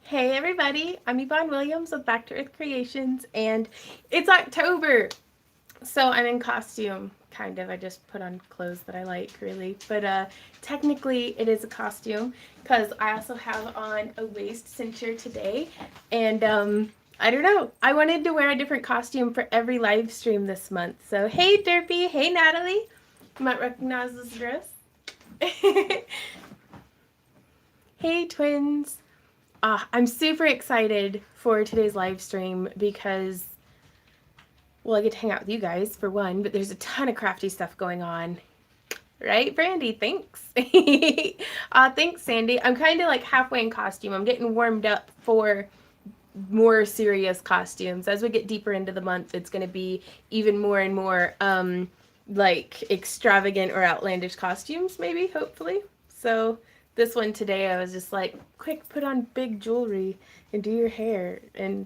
Hey everybody, I'm Yvonne Williams of Back to Earth Creations, and it's October, so I'm in costume, kind of. I just put on clothes that I like, really, but technically it is a costume, because I also have on a waist cincher today, and I don't know, I wanted to wear a different costume for every live stream this month, so hey Derpy, hey Natalie, you might recognize this dress. Hey twins. I'm super excited for today's live stream because, well, I get to hang out with you guys for one, but there's a ton of crafty stuff going on. Right, Brandy? Thanks. Thanks, Sandy. I'm kind of like halfway in costume. I'm getting warmed up for more serious costumes. As we get deeper into the month, it's going to be even more and more like extravagant or outlandish costumes, maybe, hopefully. So this one today, I was just like, quick, put on big jewelry and do your hair. And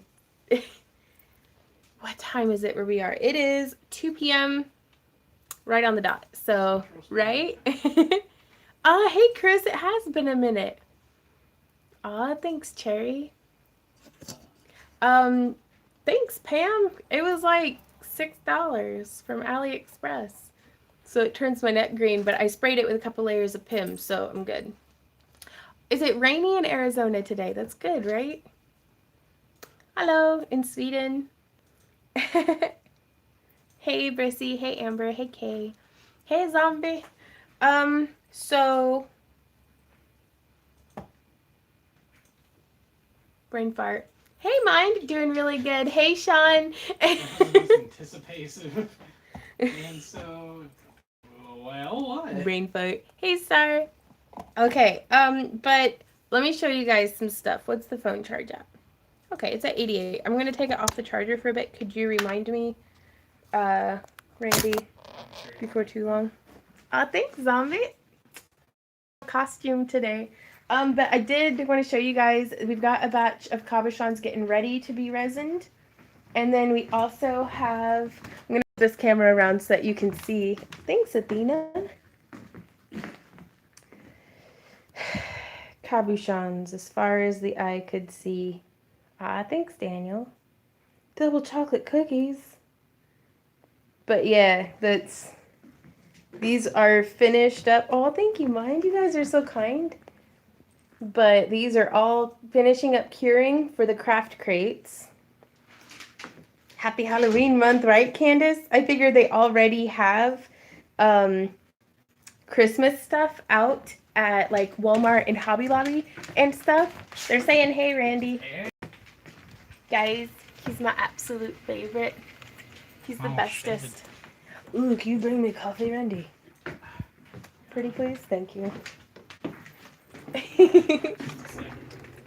what time is it where we are? It is 2 p.m. right on the dot. So, right? Hey, Chris, it has been a minute. Thanks, Cherry. Thanks, Pam. It was like $6 from AliExpress. So it turns my neck green, but I sprayed it with a couple layers of PIM, so I'm good. Is it rainy in Arizona today? That's good, right? Hello, in Sweden. Hey, Brissy. Hey, Amber. Hey, Kay. Hey, Zombie. So... brain fart. Hey, Mind. Doing really good. Hey, Sean. Anticipative. And so... well, what? Brain fart. Hey, Star. Okay, but let me show you guys some stuff. What's the phone charge at? Okay, it's at 88. I'm gonna take it off the charger for a bit. Could you remind me, Randy, before too long? Thanks, Zombie. Costume today. But I did want to show you guys, we've got a batch of cabochons getting ready to be resined. And then we also have, I'm gonna move this camera around so that you can see. Thanks, Athena. Cabochons as far as the eye could see. Thanks, Daniel. Double chocolate cookies. But yeah, these are finished up. Oh, thank you, Mind. You guys are so kind. But these are all finishing up curing for the craft crates. Happy Halloween month, right, Candace? I figured they already have Christmas stuff out at like Walmart and Hobby Lobby and stuff. They're saying, hey, Randy. Guys, he's my absolute favorite. He's the bestest. Ooh, can you bring me coffee, Randy? Pretty please? Thank you.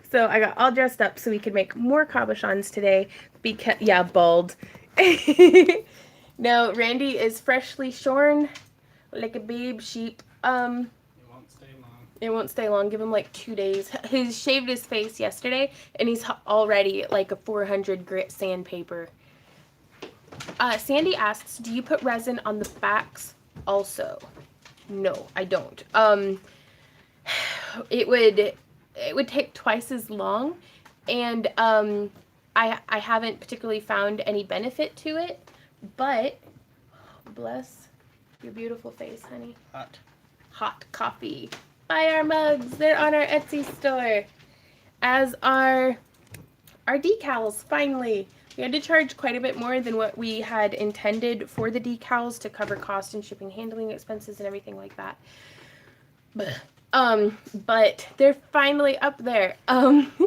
So I got all dressed up so we could make more cabochons today because, yeah, bald. No, Randy is freshly shorn like a babe sheep. It won't stay long. It won't stay long. Give him like 2 days. He shaved his face yesterday, and he's already like a 400 grit sandpaper. Sandy asks, do you put resin on the backs also? No, I don't. It would take twice as long, and I haven't particularly found any benefit to it, but bless your beautiful face, honey. Hot coffee. Buy our mugs. They're on our Etsy store. As are our decals, finally. We had to charge quite a bit more than what we had intended for the decals to cover cost and shipping handling expenses and everything like that. But they're finally up there.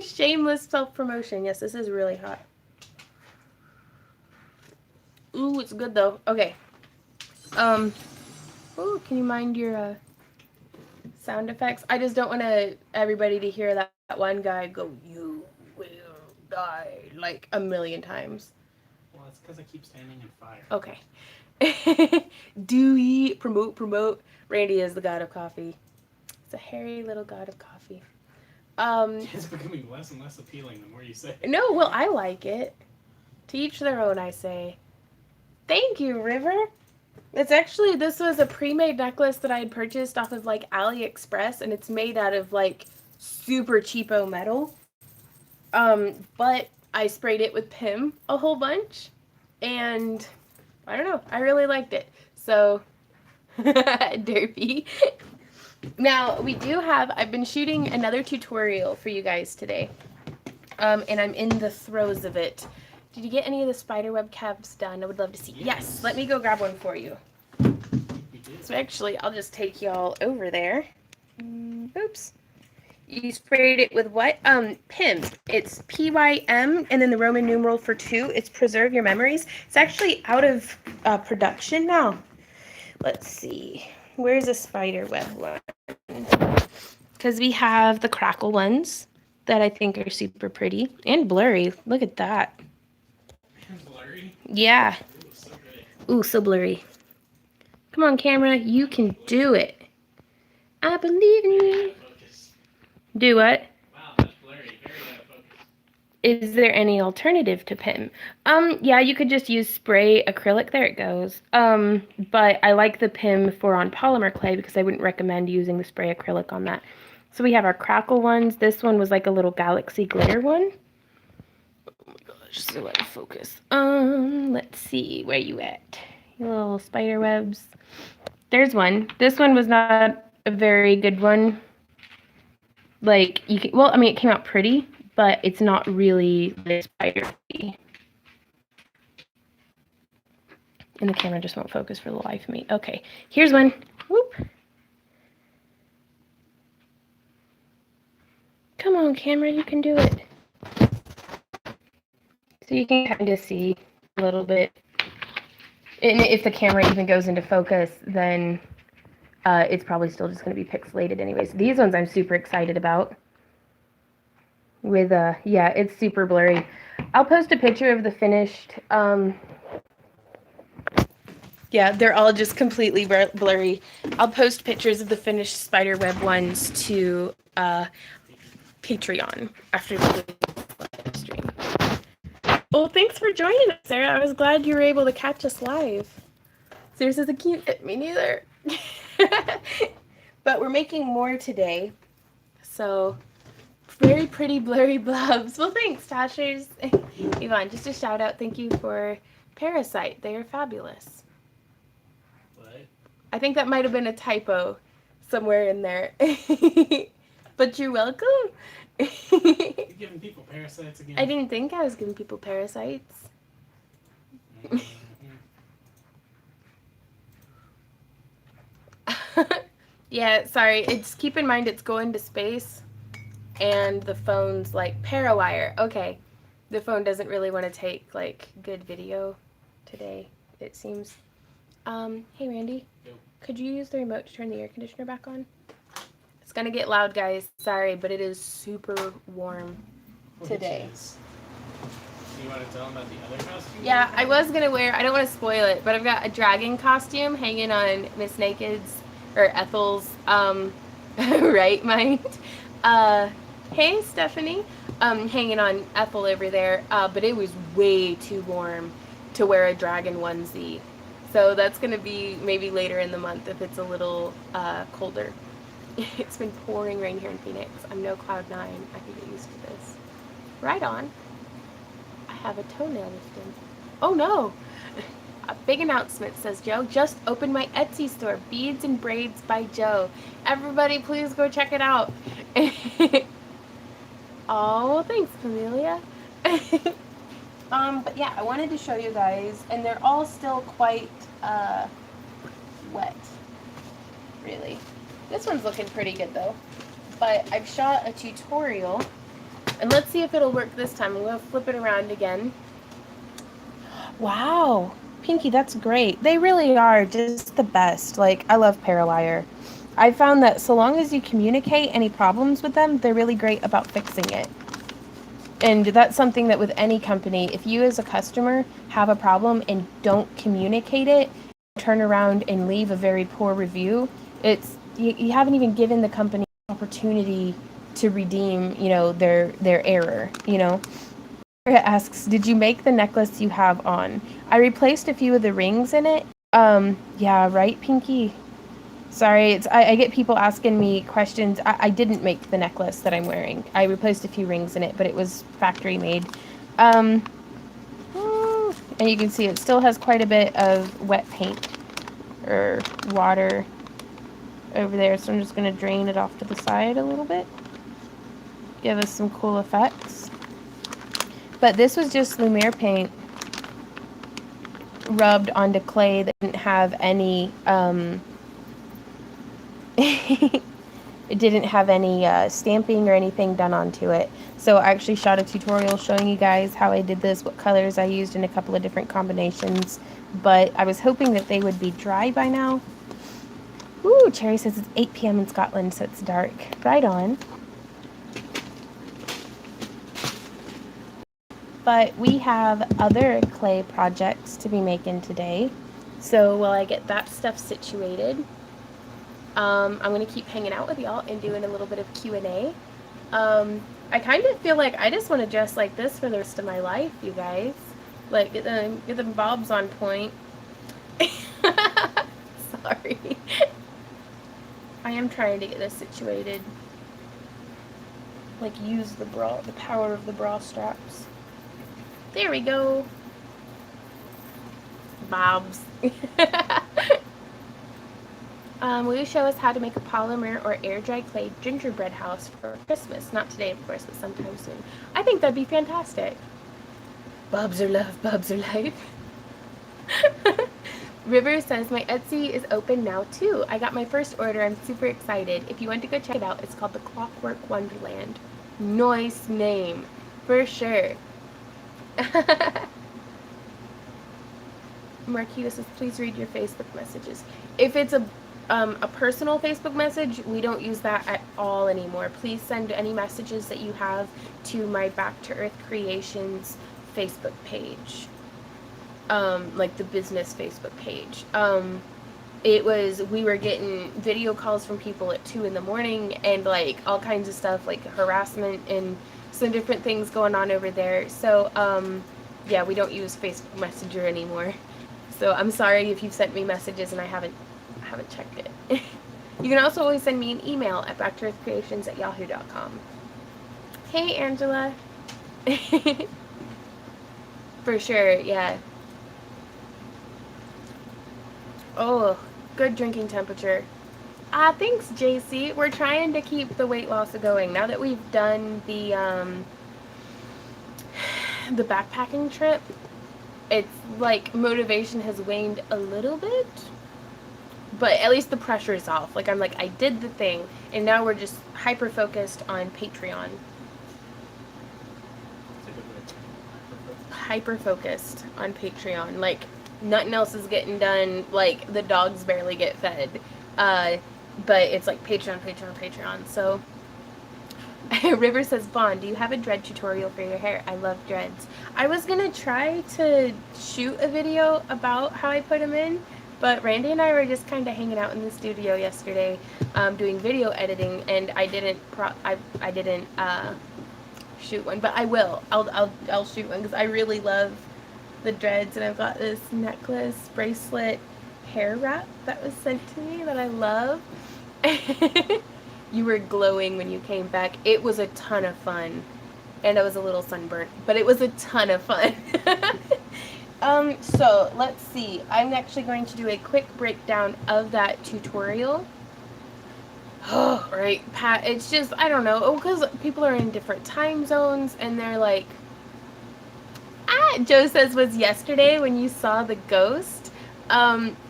Shameless self-promotion. Yes, this is really hot. Ooh, it's good though. Okay. Ooh, can you mind your sound effects? I just don't want everybody to hear that one guy go, you will die, like a million times. Well, it's because I keep standing in fire. Okay. Dewey, promote. Randy is the god of coffee. It's a hairy little god of coffee. It's becoming less and less appealing the more you say. No, well, I like it. To each their own, I say. Thank you, River. It's actually, this was a pre-made necklace that I had purchased off of like AliExpress, and it's made out of like super cheapo metal. But I sprayed it with Pim a whole bunch, and I don't know, I really liked it. So, derpy. Now, I've been shooting another tutorial for you guys today, and I'm in the throes of it. Did you get any of the spiderweb caps done? I would love to see. Yes, let me go grab one for you. So actually, I'll just take y'all over there. Oops. You sprayed it with what? PIM. It's PYM, and then the Roman numeral for 2. It's preserve your memories. It's actually out of production now. Let's see. Where's a spider web one? Because we have the crackle ones that I think are super pretty and blurry. Look at that. Blurry? Yeah. Ooh, so good. Ooh, so blurry. Come on, camera. You can do it. I believe in you. Do what? Wow, that's blurry. Very out of focus. Is there any alternative to PIM? Yeah, you could just use spray acrylic. There it goes. But I like the PIM for on polymer clay because I wouldn't recommend using the spray acrylic on that. So we have our crackle ones. This one was like a little galaxy glitter one. Oh my gosh, so out of focus. Let's see, where you at? You little spider webs. There's one. This one was not a very good one. Like, you can, well, I mean, it came out pretty, but it's not really spider-y. And the camera just won't focus for the life of me. Okay, here's one. Whoop. Come on, camera, you can do it. So you can kind of see a little bit. And if the camera even goes into focus, then it's probably still just going to be pixelated anyways. These ones I'm super excited about. With, yeah, it's super blurry. I'll post a picture of the finished, yeah, they're all just completely blurry. I'll post pictures of the finished spiderweb ones to Patreon after the live stream. Well, thanks for joining us, Sarah. I was glad you were able to catch us live. Sarah says, I can't fit me neither. But we're making more today. So, very pretty blurry blobs. Well, thanks, Tashers. Yvonne, just a shout out. Thank you for Parasite. They are fabulous. I think that might have been a typo somewhere in there. But you're welcome. You're giving people parasites again? I didn't think I was giving people parasites. Yeah, sorry. It's keep in mind it's going to space and the phone's like Parawire. Okay. The phone doesn't really want to take like good video today, it seems. Hey Randy. Yo. Could you use the remote to turn the air conditioner back on? It's gonna get loud, guys. Sorry, but it is super warm today. Do you want to tell them about the other costume? Yeah, I was gonna wear, I don't want to spoil it, but I've got a dragon costume hanging on Miss Naked's, or Ethel's, right mind. Hey Stephanie, hanging on Ethel over there, but it was way too warm to wear a dragon onesie. So that's going to be maybe later in the month if it's a little colder. It's been pouring rain here in Phoenix. I'm no Cloud9. I can get used to this. Right on. I have a toenail lifting. Oh no! A big announcement, says Joe. Just opened my Etsy store, Beads and Braids by Joe. Everybody please go check it out. Oh, thanks, Camellia. But yeah, I wanted to show you guys, and they're all still quite wet, really. This one's looking pretty good though. But I've shot a tutorial, and let's see if it'll work this time. I'm gonna flip it around again. Wow, Pinky, that's great. They really are just the best. Like, I love Parawire. I found that so long as you communicate any problems with them, they're really great about fixing it. And that's something that with any company, if you as a customer have a problem and don't communicate it, turn around and leave a very poor review, it's you haven't even given the company an opportunity to redeem, you know, their error, you know. Sarah asks, did you make the necklace you have on? I replaced a few of the rings in it. Yeah, right, Pinky? Sorry, I get people asking me questions. I didn't make the necklace that I'm wearing. I replaced a few rings in it, but it was factory made. And you can see it still has quite a bit of wet paint or water over there, so I'm just going to drain it off to the side a little bit. Give us some cool effects. But this was just Lumiere paint rubbed onto clay that didn't have any it didn't have any stamping or anything done onto it. So I actually shot a tutorial showing you guys how I did this, what colors I used in a couple of different combinations, but I was hoping that they would be dry by now. Ooh, Cherry says it's 8 p.m. in Scotland, so it's dark. Right on. But we have other clay projects to be making today. So while I get that stuff situated, I'm going to keep hanging out with y'all and doing a little bit of Q&A. I kind of feel like I just want to dress like this for the rest of my life, you guys. Like, get them bobs on point. Sorry. I am trying to get this situated. Like, use the power of the bra straps. There we go. Bobs. Will you show us how to make a polymer or air dry clay gingerbread house for Christmas? Not today, of course, but sometime soon. I think that'd be fantastic. Bobs are love, bobs are life. River says, my Etsy is open now too. I got my first order. I'm super excited. If you want to go check it out, it's called the Clockwork Wonderland. Nice name. For sure. Marquita says, please read your Facebook messages. If it's a personal Facebook message, we don't use that at all anymore. Please send any messages that you have to my Back to Earth Creations Facebook page. Like the business Facebook page. We were getting video calls from people at 2 in the morning and like all kinds of stuff, like harassment and some different things going on over there. So, yeah, we don't use Facebook Messenger anymore. So I'm sorry if you've sent me messages and I haven't checked it. You can also always send me an email at backtoearthcreations@yahoo.com. Hey, Angela. For sure, yeah. Oh, good drinking temperature. Thanks, JC. We're trying to keep the weight loss going. Now that we've done the backpacking trip, it's like motivation has waned a little bit, but at least the pressure is off. Like, I'm like, I did the thing, and now we're just hyper-focused on Patreon. Hyper-focused on Patreon. Like, nothing else is getting done. Like, the dogs barely get fed. But it's like Patreon. So, River says, Vaughn, do you have a dread tutorial for your hair? I love dreads. I was gonna try to shoot a video about how I put them in, but Randy and I were just kind of hanging out in the studio yesterday, doing video editing, and I didn't shoot one, but I will. I'll shoot one because I really love the dreads, and I've got this necklace, bracelet, hair wrap that was sent to me that I love. You were glowing when you came back. It was a ton of fun, and I was a little sunburnt, but it was a ton of fun. So let's see. I'm actually going to do a quick breakdown of that tutorial. Oh, right, Pat. It's just, I don't know, because people are in different time zones, and they're like, Joe says, was yesterday when you saw the ghost?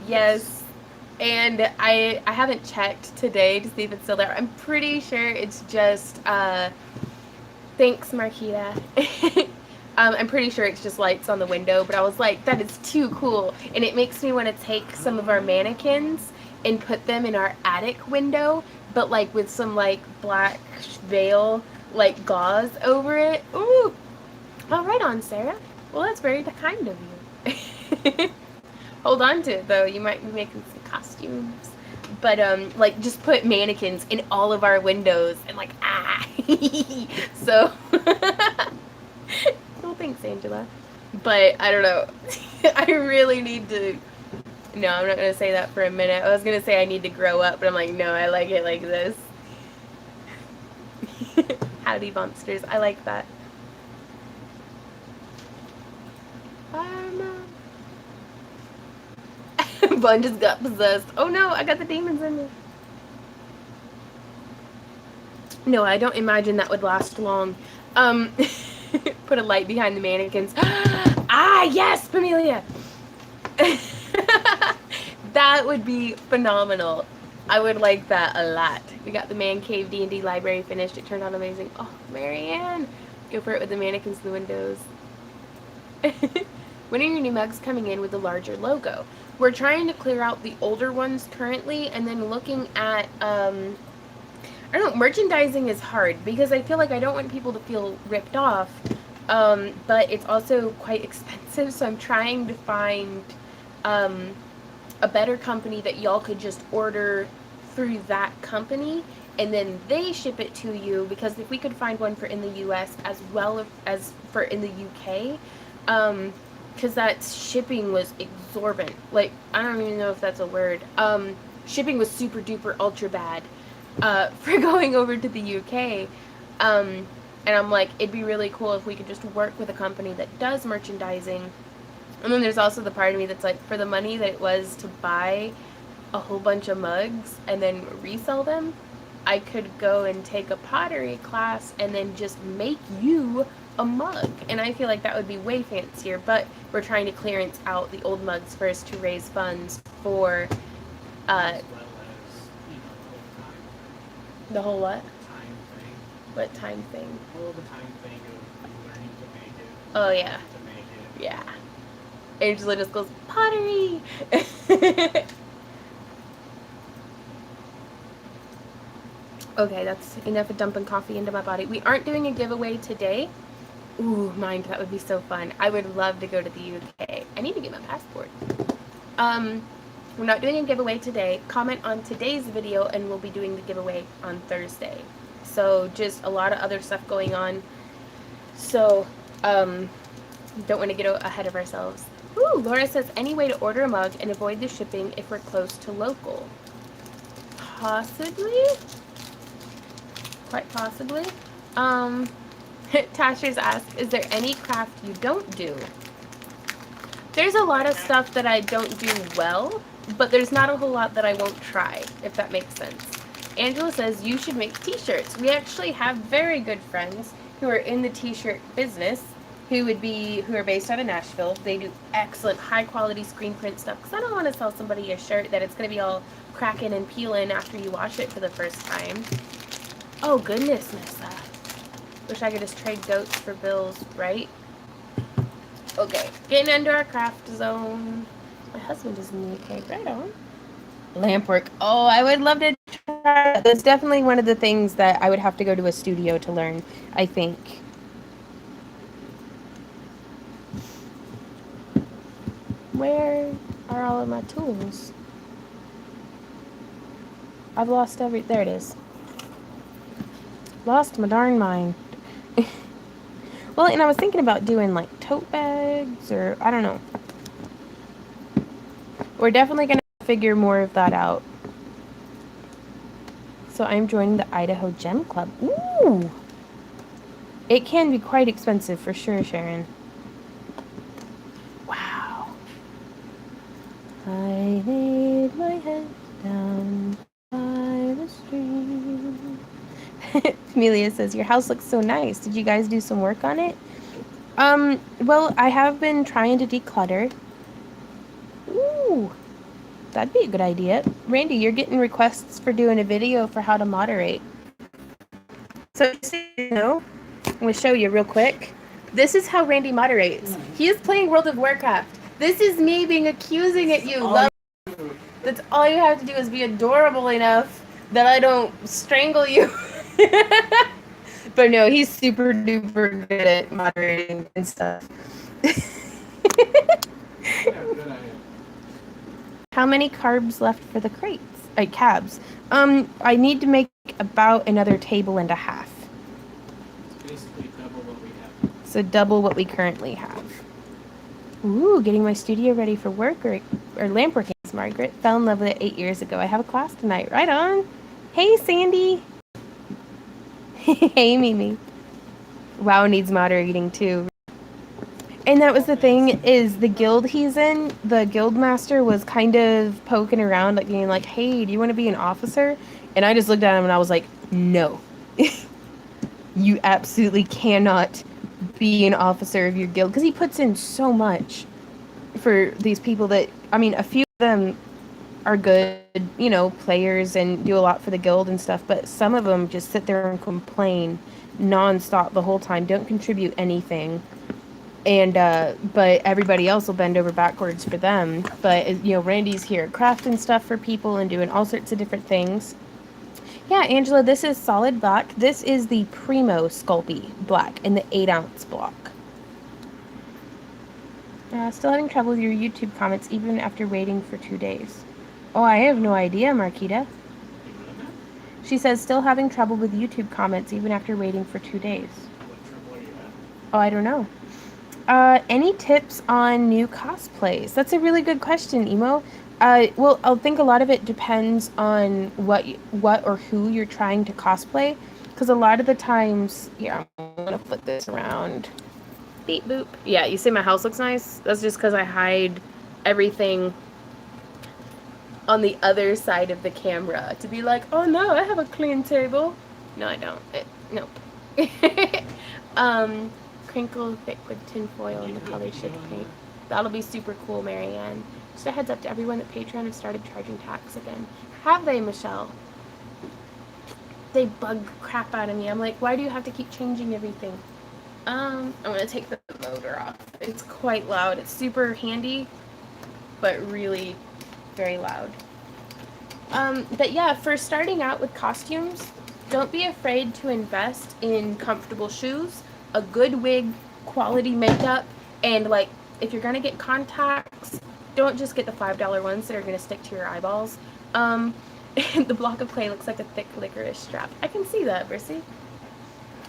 Yes. And I haven't checked today to see if it's still there. I'm pretty sure it's just, thanks, Marquita. I'm pretty sure it's just lights on the window, but I was like, that is too cool. And it makes me want to take some of our mannequins and put them in our attic window, but like with some like black veil, like gauze over it. Ooh. Oh, right on, Sarah. Well, that's very kind of you. Hold on to it, though. You might be making some costumes. But, like, just put mannequins in all of our windows and, like, So, well, thanks, Angela. But, I don't know. I really need to No, I'm not going to say that for a minute. I was going to say I need to grow up, but I'm like, no, I like it like this. Howdy, monsters. I like that. Bun just got possessed. Oh no, I got the demons in me. No, I don't imagine that would last long. Put a light behind the mannequins. Ah, yes, Pamelia! That would be phenomenal. I would like that a lot. We got the Man Cave D&D library finished. It turned out amazing. Oh, Marianne! Go for it with the mannequins in the windows. When are your new mugs coming in with the larger logo? We're trying to clear out the older ones currently, and then looking at, I don't know, merchandising is hard, because I feel like I don't want people to feel ripped off, but it's also quite expensive, so I'm trying to find, a better company that y'all could just order through that company, and then they ship it to you, because if we could find one for in the US as well as for in the UK, because that shipping was exorbitant. Like, I don't even know if that's a word. Shipping was super duper ultra bad for going over to the UK. And I'm like, it'd be really cool if we could just work with a company that does merchandising. And then there's also the part of me that's like, for the money that it was to buy a whole bunch of mugs and then resell them, I could go and take a pottery class and then just make you a mug. And I feel like that would be way fancier, but we're trying to clearance out the old mugs first to raise funds for the whole what? Time thing. What time thing? Well, the time thing of learning to make it. Oh, yeah. To make it. Yeah. Angela just goes, pottery! Okay, that's enough of dumping coffee into my body. We aren't doing a giveaway today. Ooh, mind, that would be so fun. I would love to go to the UK. I need to get my passport. We're not doing a giveaway today. Comment on today's video and we'll be doing the giveaway on Thursday. So just a lot of other stuff going on. So, don't want to get ahead of ourselves. Ooh, Laura says, any way to order a mug and avoid the shipping if we're close to local? Possibly? Quite possibly. Tasha's asked, is there any craft you don't do? There's a lot of stuff that I don't do well, but there's not a whole lot that I won't try, if that makes sense. Angela says, you should make t-shirts. We actually have very good friends who are in the t-shirt business, who are based out of Nashville. They do excellent, high-quality screen print stuff, because I don't want to sell somebody a shirt that it's going to be all cracking and peeling after you wash it for the first time. Oh, goodness, Nessa. Wish I could just trade goats for bills, right? Okay, getting into our craft zone. My husband is in the UK, right on. Lamp work. Oh, I would love to try that. That's definitely one of the things that I would have to go to a studio to learn, I think. Where are all of my tools? I've lost there it is. Lost my darn mind. Well, and I was thinking about doing like tote bags or I don't know. We're definitely going to figure more of that out. So I'm joining the Idaho Gem Club. Ooh! It can be quite expensive for sure, Sharon. Wow. I laid my head down by the stream. Amelia says, your house looks so nice. Did you guys do some work on it? Well, I have been trying to declutter. Ooh, that'd be a good idea. Randy, you're getting requests for doing a video for how to moderate. So, just so you know, I'm going to show you real quick. This is how Randy moderates. He is playing World of Warcraft. This is me being accusing at you. That's all you have to do is be adorable enough that I don't strangle you. But no, he's super duper good at moderating and stuff. How many carbs left for the crates? Cabs. I need to make about another table and a half. Basically double what we have. So double what we currently have. Ooh, getting my studio ready for work or lamp working is Margaret. Fell in love with it 8 years ago. I have a class tonight. Right on. Hey, Sandy. Hey, Mimi. WoW needs moderating too. And that was the thing, is the guild he's in, the guild master was kind of poking around, like being like, hey, do you want to be an officer? And I just looked at him and I was like, no. You absolutely cannot be an officer of your guild. Because he puts in so much for these people that, I mean, a few of them are good, you know, players and do a lot for the guild and stuff, but some of them just sit there and complain nonstop the whole time, don't contribute anything. And but everybody else will bend over backwards for them. But you know, Randy's here crafting stuff for people and doing all sorts of different things. Yeah, Angela, this is solid black. This is the Primo Sculpey black in the 8-ounce block. Still having trouble with your YouTube comments even after waiting for 2 days. Oh, I have no idea, Marquita. She says still having trouble with YouTube comments even after waiting for 2 days. Oh, I don't know. Any tips on new cosplays? That's a really good question, Emo. Well, I think a lot of it depends on what or who you're trying to cosplay. Because a lot of the times, here, I'm gonna flip this around. Beep boop. Yeah, you say my house looks nice? That's just because I hide everything on the other side of the camera to be like, oh no, I have a clean table. No, I don't. Nope. Crinkle thick with tin foil and the color shift paint. That'll be super cool, Marianne. Just a heads up to everyone that Patreon have started charging tax again. Have they, Michelle? They bug crap out of me. I'm like, why do you have to keep changing everything? I'm gonna take the motor off. It's quite loud. It's super handy, but really very loud. But yeah, for starting out with costumes, don't be afraid to invest in comfortable shoes, a good wig, quality makeup, and like if you're gonna get contacts, don't just get the $5 ones that are gonna stick to your eyeballs. The block of clay looks like a thick licorice strap. I can see that, Brissy.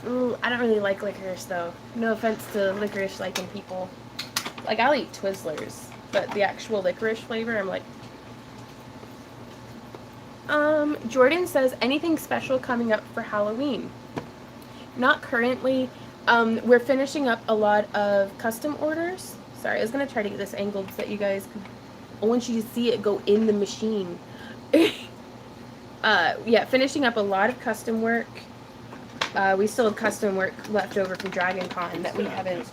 Ooh, I don't really like licorice though. No offense to licorice liking people. Like, I'll eat Twizzlers, but the actual licorice flavor, I'm like... Jordan says, anything special coming up for Halloween? Not currently. We're finishing up a lot of custom orders. Sorry, I was gonna try to get this angled so that you guys could... I want you to see it go in the machine. Yeah, finishing up a lot of custom work. We still have custom work left over from Dragon Con that we haven't...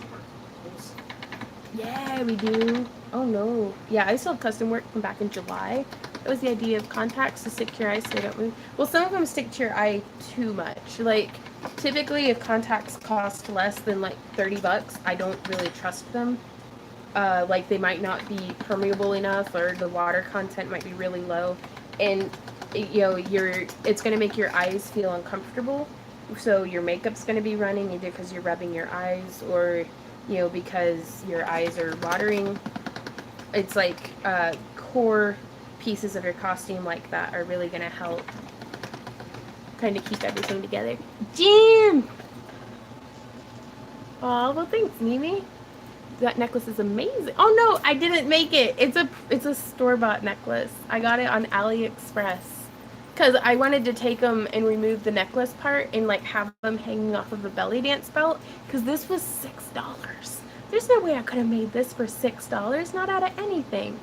Yeah, we do. Oh no. Yeah, I still have custom work from back in July. That was the idea of contacts to stick to your eye so they don't move. Well, some of them stick to your eye too much. Like, typically if contacts cost less than like 30 bucks, I don't really trust them. Like, they might not be permeable enough, or the water content might be really low. And, you know, it's going to make your eyes feel uncomfortable. So your makeup's going to be running either because you're rubbing your eyes, or, you know, because your eyes are watering. It's like core pieces of your costume like that are really going to help kind of keep everything together. Jim! Oh, well, thanks, Mimi. That necklace is amazing. Oh no, I didn't make it. It's a store-bought necklace. I got it on AliExpress because I wanted to take them and remove the necklace part and like have them hanging off of a belly dance belt, because this was $6. There's no way I could have made this for $6, not out of anything.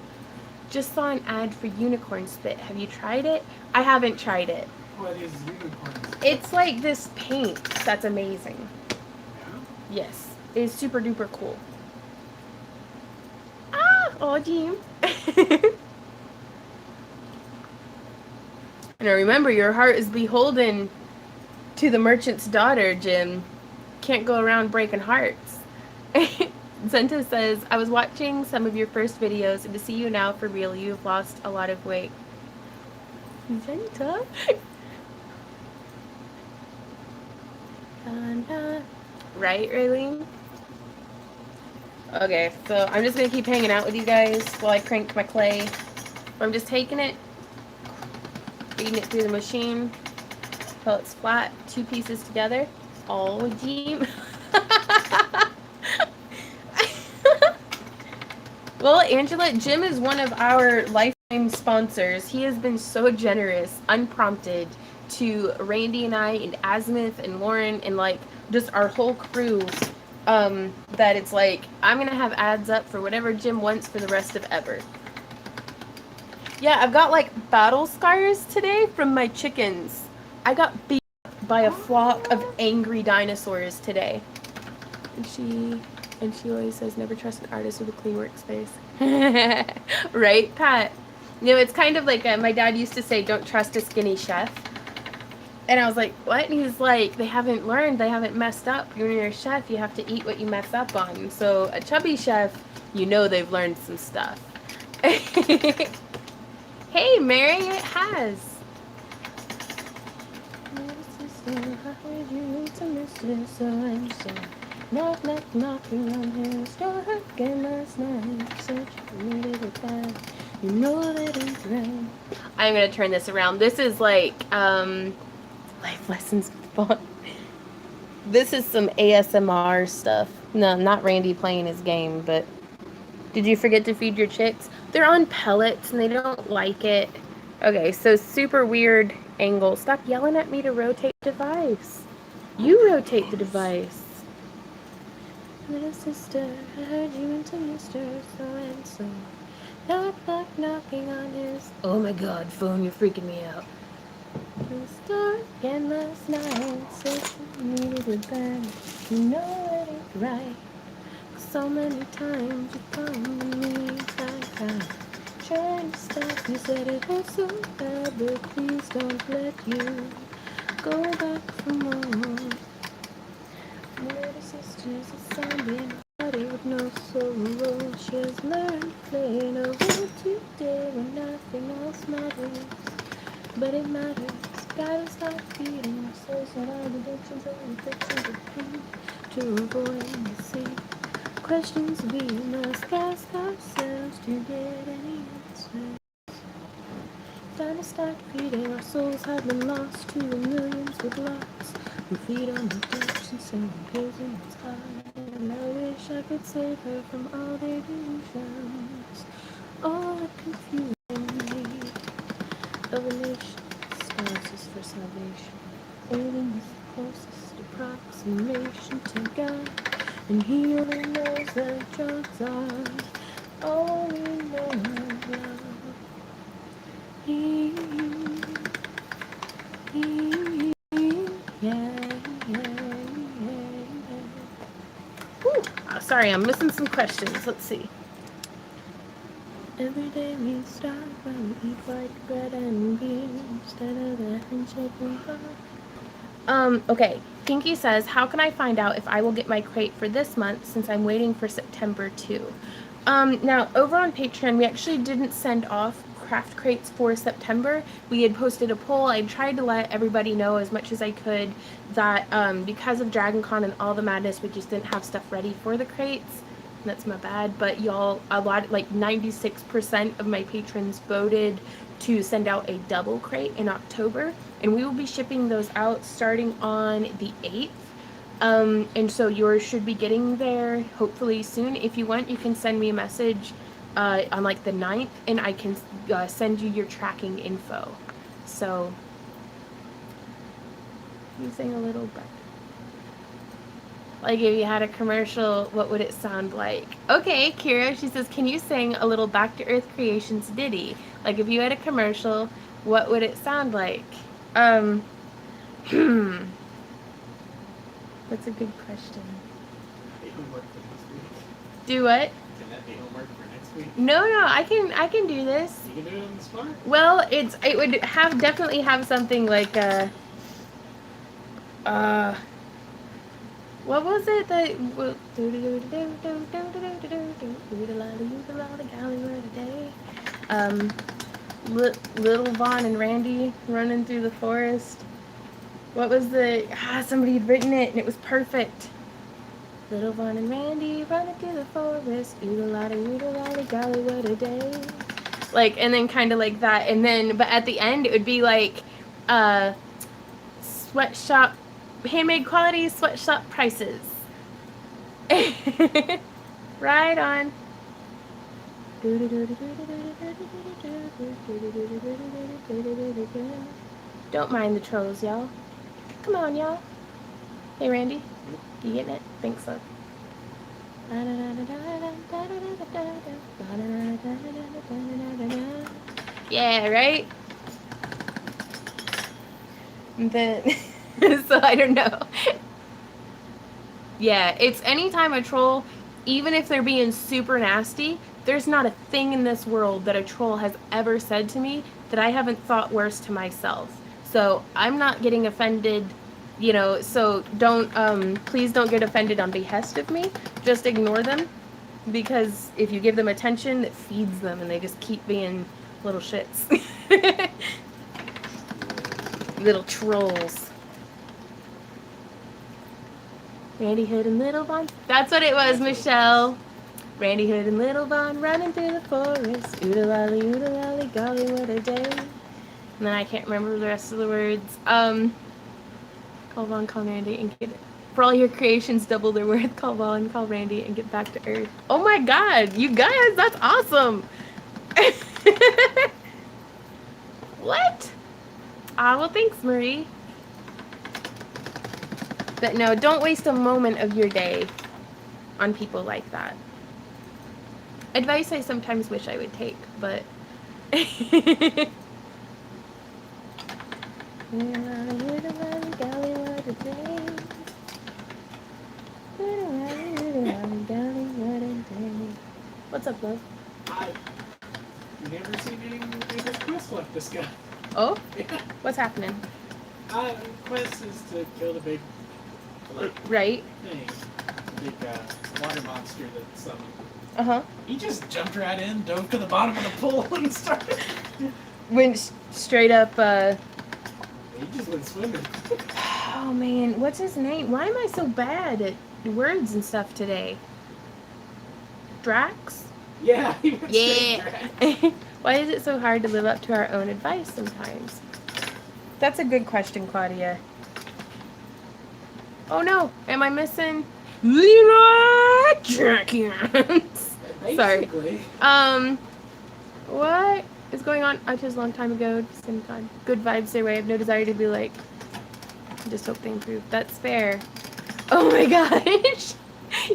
Just saw an ad for Unicorn Spit. Have you tried it? I haven't tried it. What is Unicorn Spit? It's like this paint that's amazing. Yeah? Yes, it's super duper cool. Ah, oh, Jim. And remember, your heart is beholden to the merchant's daughter, Jim. Can't go around breaking hearts. Zenta says, I was watching some of your first videos, and to see you now for real, you've lost a lot of weight. Zenta? Right, Raylene? Okay, so I'm just going to keep hanging out with you guys while I crank my clay. I'm just taking it, feeding it through the machine till it's flat, 2 pieces together. Oh, Jim. Well, Angela, Jim is one of our life sponsors. He has been so generous, unprompted, to Randy and I and Azimuth and Lauren and like just our whole crew. That it's like I'm gonna have ads up for whatever Jim wants for the rest of ever. Yeah, I've got like battle scars today from my chickens. I got beat up by a flock of angry dinosaurs today. And she always says never trust an artist with a clean workspace. Right, Pat? You know, it's kind of like my dad used to say, don't trust a skinny chef. And I was like, what? And he's like, they haven't learned, they haven't messed up. When you're a chef, you have to eat what you mess up on. So a chubby chef, you know they've learned some stuff. Hey, Mary, it has. Knock, knock, knocking on his door again last night. Such a little bad. You know that it's right. I'm gonna turn this around. This is like life lessons with fun. This is some ASMR stuff. No, not Randy playing his game, but did you forget to feed your chicks? They're on pellets and they don't like it. Okay, so super weird angle. Stop yelling at me to rotate the device. You rotate the device. Little sister, I heard you into Mr. So-and-so. Knock, knock, knocking on his... Oh my god, phone, you're freaking me out. The store again last night. Said you needed it bad. You know it ain't right. So many times you come to me like trying to stop. You said it hurts so bad, but please don't let you go back for more. Little sister's a zombie body with no soul. She has learned playing a role today when nothing else matters. But it matters. Gotta stop feeding our souls and our addictions and infections of pain to avoid the same questions we must ask ourselves to get any answers. Gotta start feeding our souls have been lost to the millions with lots. We feed on addiction, sending pills in its heart. And I wish I could save her from all the illusions, all the confusion. Of a nation stars us for salvation. Aiding is the closest approximation to God. And he only knows that drugs are all we know of love. Yeah. Whew. Oh, sorry, I'm missing some questions. Let's see. Every day we start when we eat white bread and beer instead of the handshake we got. Okay. Pinky says, how can I find out if I will get my crate for this month since I'm waiting for September too? Now, over on Patreon, we actually didn't send off craft crates for September. We had posted a poll. I tried to let everybody know as much as I could that because of DragonCon and all the madness, we just didn't have stuff ready for the crates. That's my bad, but y'all, like 96% of my patrons voted to send out a double crate in October, and we will be shipping those out starting on the 8th. And so yours should be getting there hopefully soon. If you want, you can send me a message on like the 9th, and I can send you your tracking info. So, using a little bit. Like if you had a commercial, what would it sound like? Okay, Kira, she says, can you sing a little Back to Earth Creations ditty? Like if you had a commercial, what would it sound like? That's a good question. Do what? Can that be homework for next week? No, I can do this. You can do it on the spot? Well, it would definitely have something like what was it that Little Vaughn and Randy running through the forest. What was the somebody had written it and it was perfect. Little Vaughn and Randy running through the forest. Oodle-lolly, golly, what a day. Like, and then kind of like that, and then but at the end it would be like sweatshop, handmade quality sweatshop prices. Right on. Don't mind the trolls, y'all. Come on, y'all. Hey, Randy. You getting it? Think so. Yeah, right? And then, so I don't know. Yeah, it's anytime a troll, even if they're being super nasty, there's not a thing in this world that a troll has ever said to me that I haven't thought worse to myself. So I'm not getting offended, you know, so don't, please don't get offended on behest of me. Just ignore them, because if you give them attention, it feeds them and they just keep being little shits. Little trolls. Randy Hood and Little Von. That's what it was, Michelle. Randy Hood and Little Von running through the forest. Oodalali, golly, what a day. And then I can't remember the rest of the words. Call Von, call Randy, and get it. For all your creations double their worth, call Von, call Randy, and get back to Earth. Oh my god, you guys, that's awesome! What? Ah, well, thanks, Marie. But no, don't waste a moment of your day on people like that. Advice I sometimes wish I would take, but... What's up, love? I've never seen anyone do this quest like this guy. Oh? Yeah. What's happening? The quest is to kill the big, like, Right? thing. The big water monster that summoned. Uh-huh. He just jumped right in, dove to the bottom of the pool, and started. Went straight up, He just went swimming. Oh, man. What's his name? Why am I so bad at words and stuff today? Drax? Yeah, he went straight Yeah. back. Why is it so hard to live up to our own advice sometimes? That's a good question, Claudia. Oh no, am I missing Leroy Jenkins? Sorry. Basically. What is going on? I chose a long time ago. Same time. Good vibes their way. I have no desire to be like. I just hope they improve. That's fair. Oh my gosh.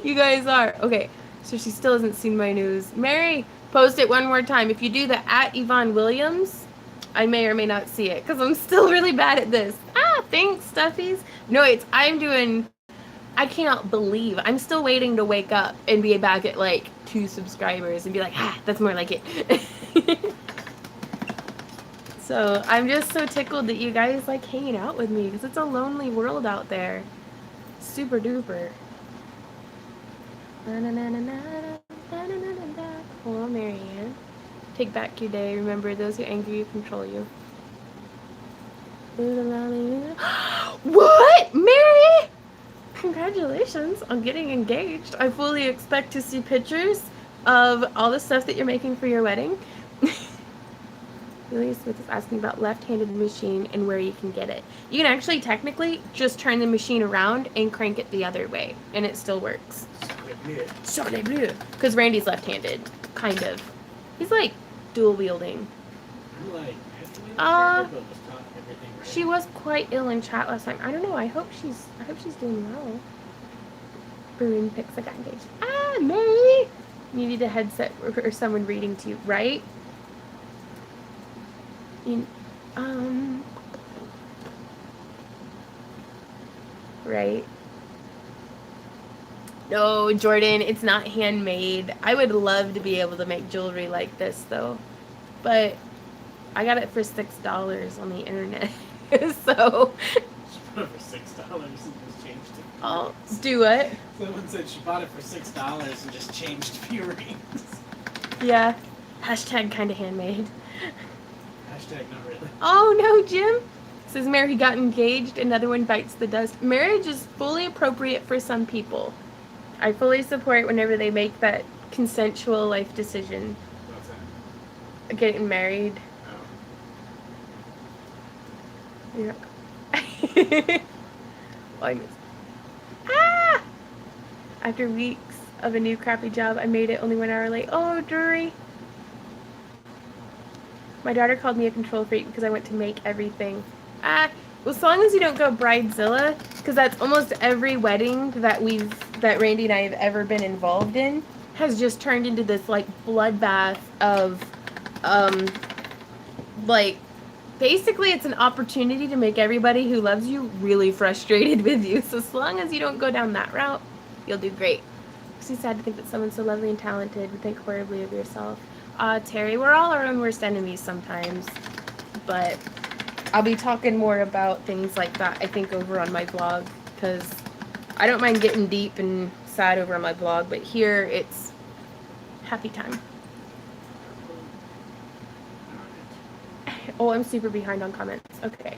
You guys are. Okay, so she still hasn't seen my news. Mary, post it one more time. If you do the @Yvonne Williams, I may or may not see it because I'm still really bad at this. Ah, thanks, Stuffies. No, I'm doing. I cannot believe I'm still waiting to wake up and be back at like 2 subscribers and be like, that's more like it. So I'm just so tickled that you guys like hanging out with me because it's a lonely world out there. Super duper. Hello, Marianne. Take back your day. Remember, those who anger you control you. What? Mary? Congratulations on getting engaged. I fully expect to see pictures of all the stuff that you're making for your wedding. Julia Smith is asking about left-handed machine and where you can get it. You can actually technically just turn the machine around and crank it the other way, and it still works. Sacre bleu. Because Randy's left-handed, kind of. He's like dual-wielding. She was quite ill in chat last time. I don't know. I hope she's doing well. Bruin picks. I got engaged. Ah, Mary! You need a headset or someone reading to you, right? Right. No, Jordan, it's not handmade. I would love to be able to make jewelry like this, though. But I got it for $6 on the internet. So. She bought it for $6 and just changed it. Oh, do what? Someone said she bought it for $6 and just changed a few rings. Yeah. Hashtag kinda handmade. Hashtag not really. Oh no, Jim! Says Mary got engaged, another one bites the dust. Marriage is fully appropriate for some people. I fully support whenever they make that consensual life decision. What's that? Getting married. Oh. Yeah. I miss. Ah! After weeks of a new crappy job, I made it only 1 hour late. Oh, Drury. My daughter called me a control freak because I went to make everything. Well, as long as you don't go bridezilla, because that's almost every wedding that Randy and I have ever been involved in has just turned into this like bloodbath of, like, basically it's an opportunity to make everybody who loves you really frustrated with you. So as long as you don't go down that route, you'll do great. It's too sad to think that someone so lovely and talented would think horribly of yourself. Terry, we're all our own worst enemies sometimes, but I'll be talking more about things like that, I think, over on my blog, because I don't mind getting deep and sad over on my blog, but here it's happy time. Oh, I'm super behind on comments. Okay.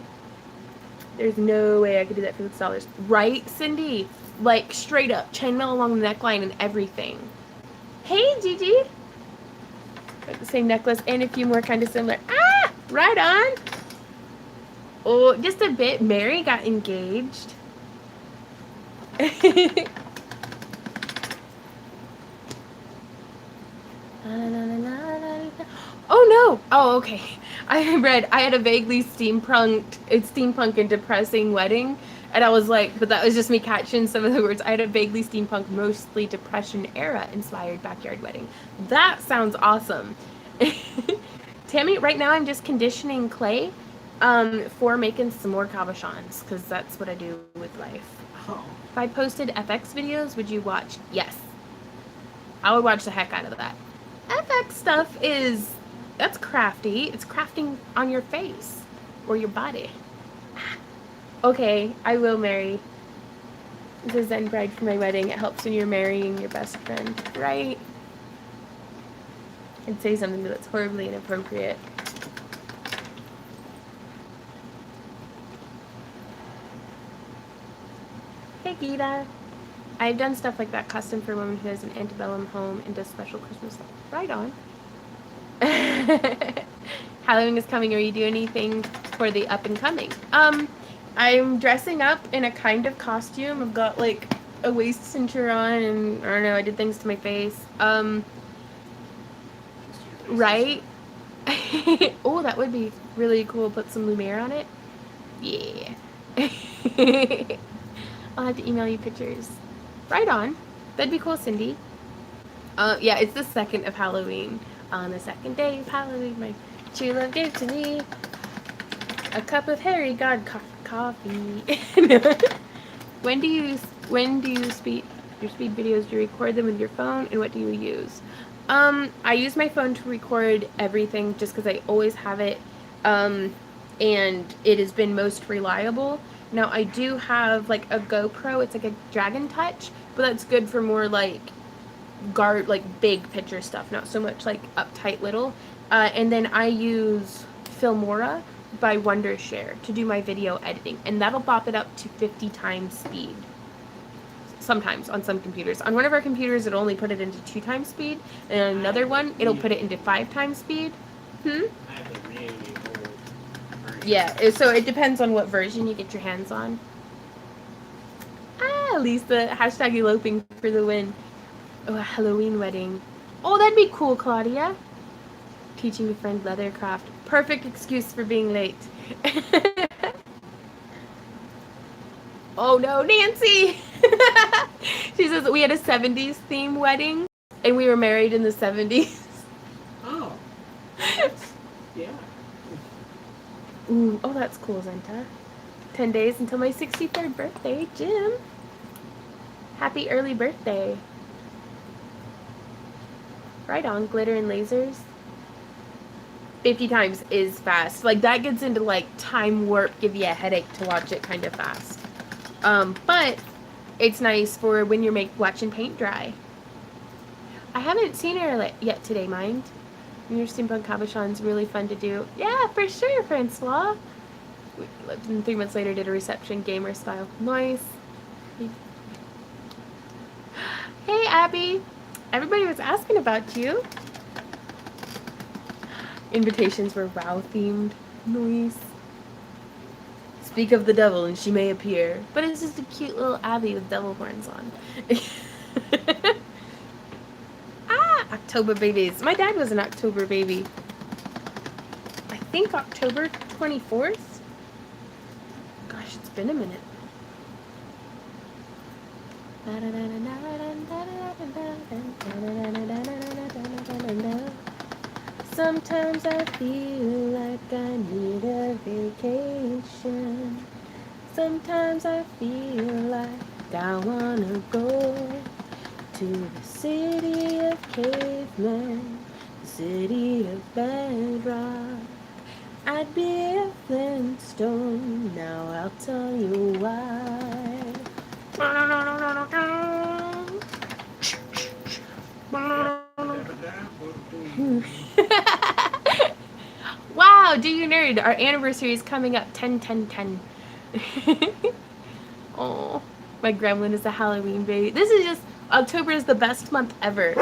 There's no way I could do that for $6. Right, Cindy? Like, straight up, chainmail along the neckline and everything. Hey, Gigi! Got the same necklace and a few more kind of similar. Ah! Right on! Oh, just a bit. Mary got engaged. Oh no! Oh, okay. I had a vaguely steampunk and depressing wedding, and I was like, but that was just me catching some of the words. I had a vaguely steampunk, mostly depression era inspired backyard wedding. That sounds awesome. Tammy, right now I'm just conditioning clay for making some more cabochons, because that's what I do with life. Oh. If I posted FX videos, would you watch? Yes. I would watch the heck out of that. FX stuff that's crafty. It's crafting on your face or your body. Okay, I will marry. This is Zen bride for my wedding. It helps when you're marrying your best friend, right? And say something that's horribly inappropriate. Hey, Gita. I've done stuff like that custom for a woman who has an antebellum home and does special Christmas stuff. Right on. Halloween is coming. Are you doing anything for the up and coming? I'm dressing up in a kind of costume. I've got like a waist cincher on, and I don't know, I did things to my face. Right? Oh, that would be really cool. Put some Lumiere on it. Yeah. I'll have to email you pictures. Right on. That'd be cool, Cindy. Yeah, it's the 2nd of Halloween. On the 2nd day of Halloween, my true love gave to me a cup of Harry God coffee. When do you speed your speed videos? Do you record them with your phone, and what do you use? I use my phone to record everything just because I always have it, and it has been most reliable. Now I do have like a GoPro. It's like a Dragon Touch, but that's good for more like big picture stuff, not so much like uptight little. And then I use Filmora by Wondershare to do my video editing, and that'll bop it up to 50 times speed. Sometimes on some computers. On one of our computers, it'll only put it into 2 times speed, and on another one, it'll put it into 5 times speed. I have a really old version. Yeah, so it depends on what version you get your hands on. Ah, Lisa, hashtag eloping for the win. Oh, a Halloween wedding. Oh, that'd be cool, Claudia. Teaching a friend leathercraft. Perfect excuse for being late. Oh no, Nancy! She says that we had a 70s theme wedding, and we were married in the 70s. Oh. Yeah. Ooh, oh, that's cool, Zenta. 10 days until my 63rd birthday, Jim. Happy early birthday. Right on, glitter and lasers. 50 times is fast. Like, that gets into, like, time warp, give you a headache to watch it kind of fast. But it's nice for when you're watching paint dry. I haven't seen her yet today, mind. Your steampunk cabochon's really fun to do. Yeah, for sure, Francois. And 3 months later, did a reception gamer style. Nice. Hey, Abby. Everybody was asking about you. Invitations were WoW themed. Nice. Speak of the devil and she may appear. But it's just a cute little Abby with devil horns on. Ah, October babies. My dad was an October baby. think October 24th. Gosh, it's been a minute. Sometimes I feel like I need a vacation. Sometimes I feel like I wanna go to the city of cavemen, the city of bedrock. I'd be a Flintstone, now I'll tell you why. Wow, do you nerd? Our anniversary is coming up 10/10/10. Oh, my gremlin is a Halloween baby. This is just, October is the best month ever.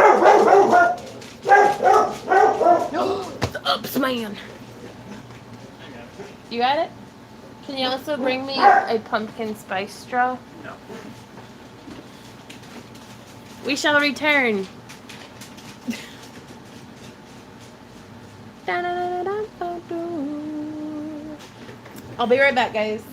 The ups, man. You got it? Can you also bring me a pumpkin spice straw? No. We shall return. I'll be right back, guys.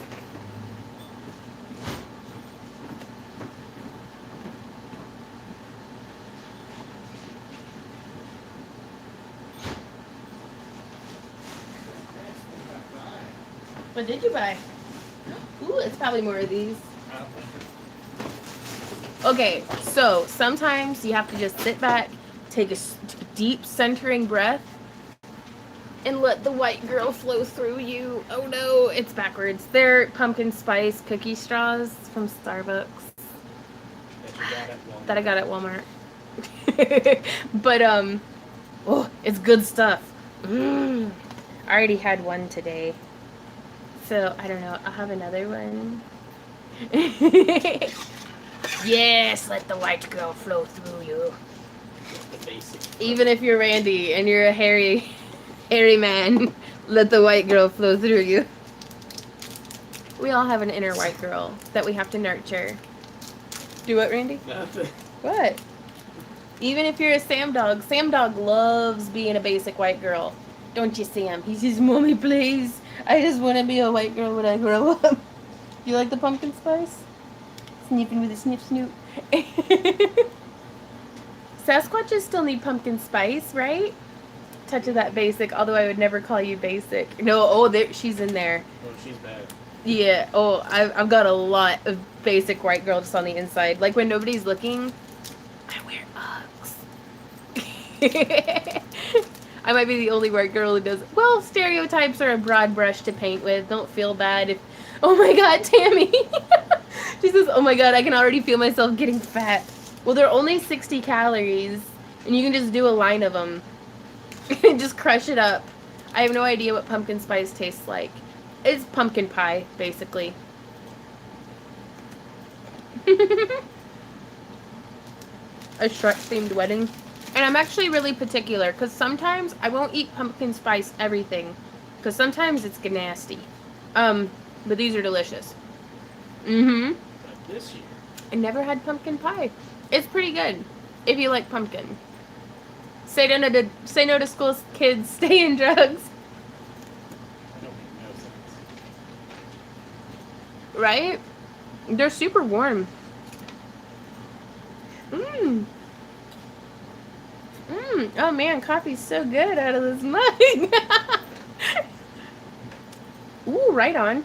What did you buy? Ooh, it's probably more of these. Okay, so sometimes you have to just sit back, take a deep centering breath, and let the white girl flow through you. Oh no, it's backwards. They're pumpkin spice cookie straws from Starbucks. That I got at Walmart. But, oh, it's good stuff. I already had one today. So, I don't know. I'll have another one. Yes, let the white girl flow through you. Even if you're Randy and you're a hairy man, let the white girl flow through you. We all have an inner white girl that we have to nurture. Do what, Randy? Nothing. What? Even if you're a Sam Dog loves being a basic white girl. Don't you, Sam? He says, Mommy, please. I just want to be a white girl when I grow up. You like the pumpkin spice? Sniffing with a sniff snoot. Sasquatches still need pumpkin spice, right? Touch of that basic, although I would never call you basic. No, oh, she's in there. Oh, she's bad. Yeah, oh, I've got a lot of basic white girl just on the inside. Like when nobody's looking, I wear Uggs. I might be the only white girl who does. Well, stereotypes are a broad brush to paint with. Don't feel bad if. Oh my God, Tammy. She says, oh my God, I can already feel myself getting fat. Well, they're only 60 calories, and you can just do a line of them. Just crush it up. I have no idea what pumpkin spice tastes like. It's pumpkin pie, basically. A Shrek-themed wedding. And I'm actually really particular, because sometimes I won't eat pumpkin spice everything, because sometimes it's nasty. But these are delicious. But this year. I never had pumpkin pie. It's pretty good, if you like pumpkin. Say no to school, kids. Stay in drugs. I don't make no sense. Right? They're super warm. Oh man, coffee's so good out of this mug. Ooh, right on.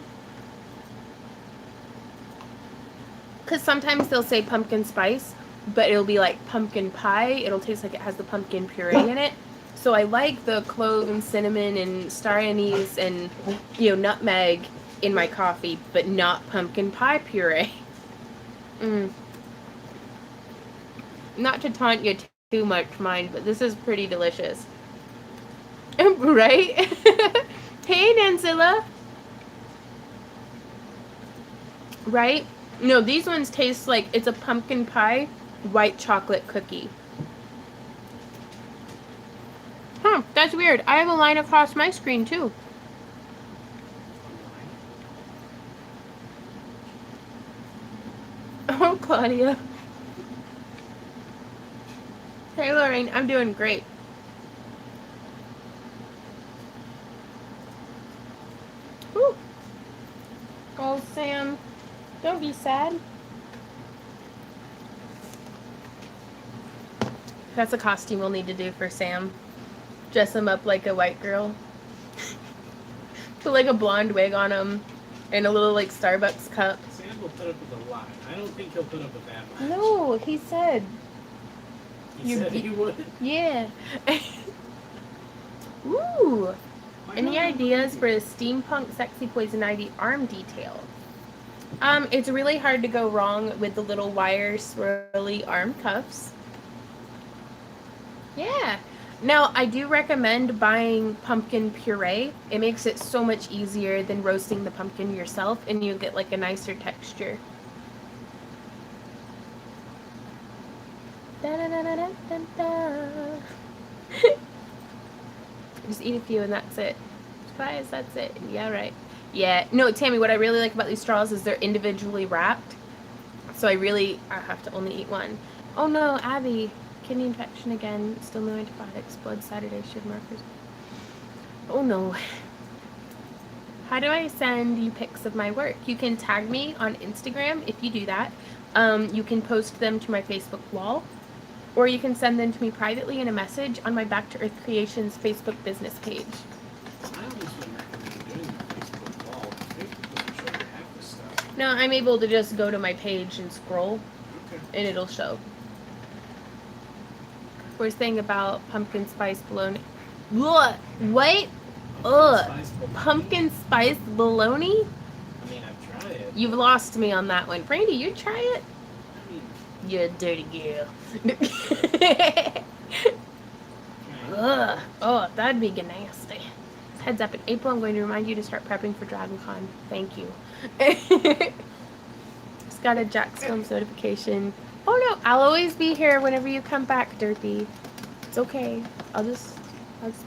Because sometimes they'll say pumpkin spice, but it'll be like pumpkin pie. It'll taste like it has the pumpkin puree in it. So I like the clove and cinnamon and star anise and, nutmeg in my coffee, but not pumpkin pie puree. Not to taunt you too much, mind, but this is pretty delicious. Right? Hey, Nancilla. Right? No, these ones taste like it's a pumpkin pie white chocolate cookie. Huh, that's weird. I have a line across my screen, too. Oh, Claudia. Hey, Lorraine. I'm doing great. He's sad. That's a costume we'll need to do for Sam. Dress him up like a white girl. Put like a blonde wig on him and a little like Starbucks cup. Sam will put up with a lot. I don't think he'll put up with that much. No, he said. He said he would? Yeah. Ooh. Any ideas for a steampunk sexy poison ivy arm detail? It's really hard to go wrong with the little wire swirly arm cuffs. Yeah. Now, I do recommend buying pumpkin puree. It makes it so much easier than roasting the pumpkin yourself, and you get like a nicer texture. Just eat a few and that's it. Surprise, that's it. Yeah, right. Yeah. No, Tammy, what I really like about these straws is they're individually wrapped. So I have to only eat one. Oh no, Abby. Kidney infection again. Still no antibiotics. Blood Saturday. Should markers. Oh no. How do I send you pics of my work? You can tag me on Instagram if you do that. You can post them to my Facebook wall. Or you can send them to me privately in a message on my Back to Earth Creations Facebook business page. I always would recommend doing the Facebook wall. Facebook doesn't show you half the stuff. No, I'm able to just go to my page and scroll, Okay. and it'll show. First thing about pumpkin spice bologna. What? Wait. Ugh. Pumpkin spice bologna? I mean, I've tried it. You've lost me on that one. Brandy, you try it? I mean, You dirty girl. okay. Ugh. Oh, that'd be nasty. Heads up, in April I'm going to remind you to start prepping for DragonCon. Thank you. Just got a Jack's Films notification. Oh no, I'll always be here whenever you come back, Derpy. It's okay. I'll just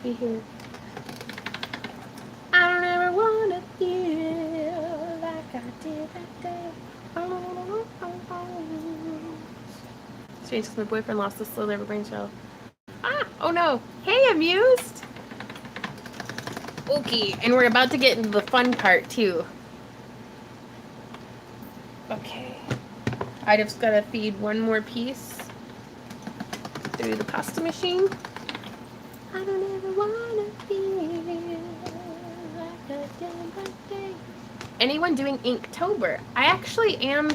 be here. I don't ever wanna feel like I did that day. Strange because my boyfriend lost the slow liver brain cell. Ah! Oh no! Hey, Amused! Okay, and we're about to get into the fun part too. Okay. I just gotta feed one more piece through the pasta machine. I don't ever wanna feel like I did that day. Anyone doing Inktober? I actually am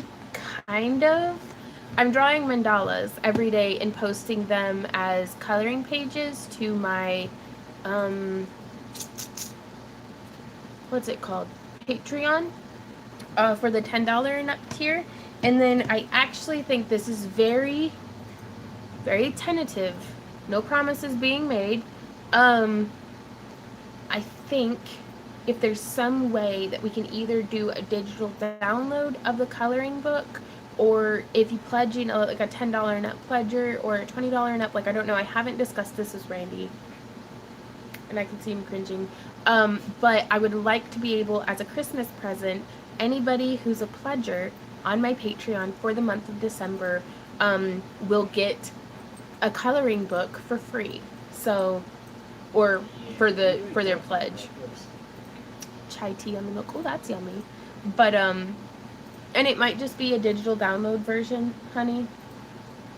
kind of. I'm drawing mandalas every day and posting them as coloring pages to my, what's it called? Patreon, for the $10 and up tier. And then I actually think this is very, very tentative. No promises being made. I think if there's some way that we can either do a digital download of the coloring book, or if you pledge, you know, like a $10 and up pledger or a $20 and up, like, I don't know, I haven't discussed this with Randy, and I can see him cringing, but I would like to be able, as a Christmas present, anybody who's a pledger on my Patreon for the month of December, will get a coloring book for free, so, or for their pledge. Chai tea on the milk, oh, that's yummy, but, and it might just be a digital download version, honey.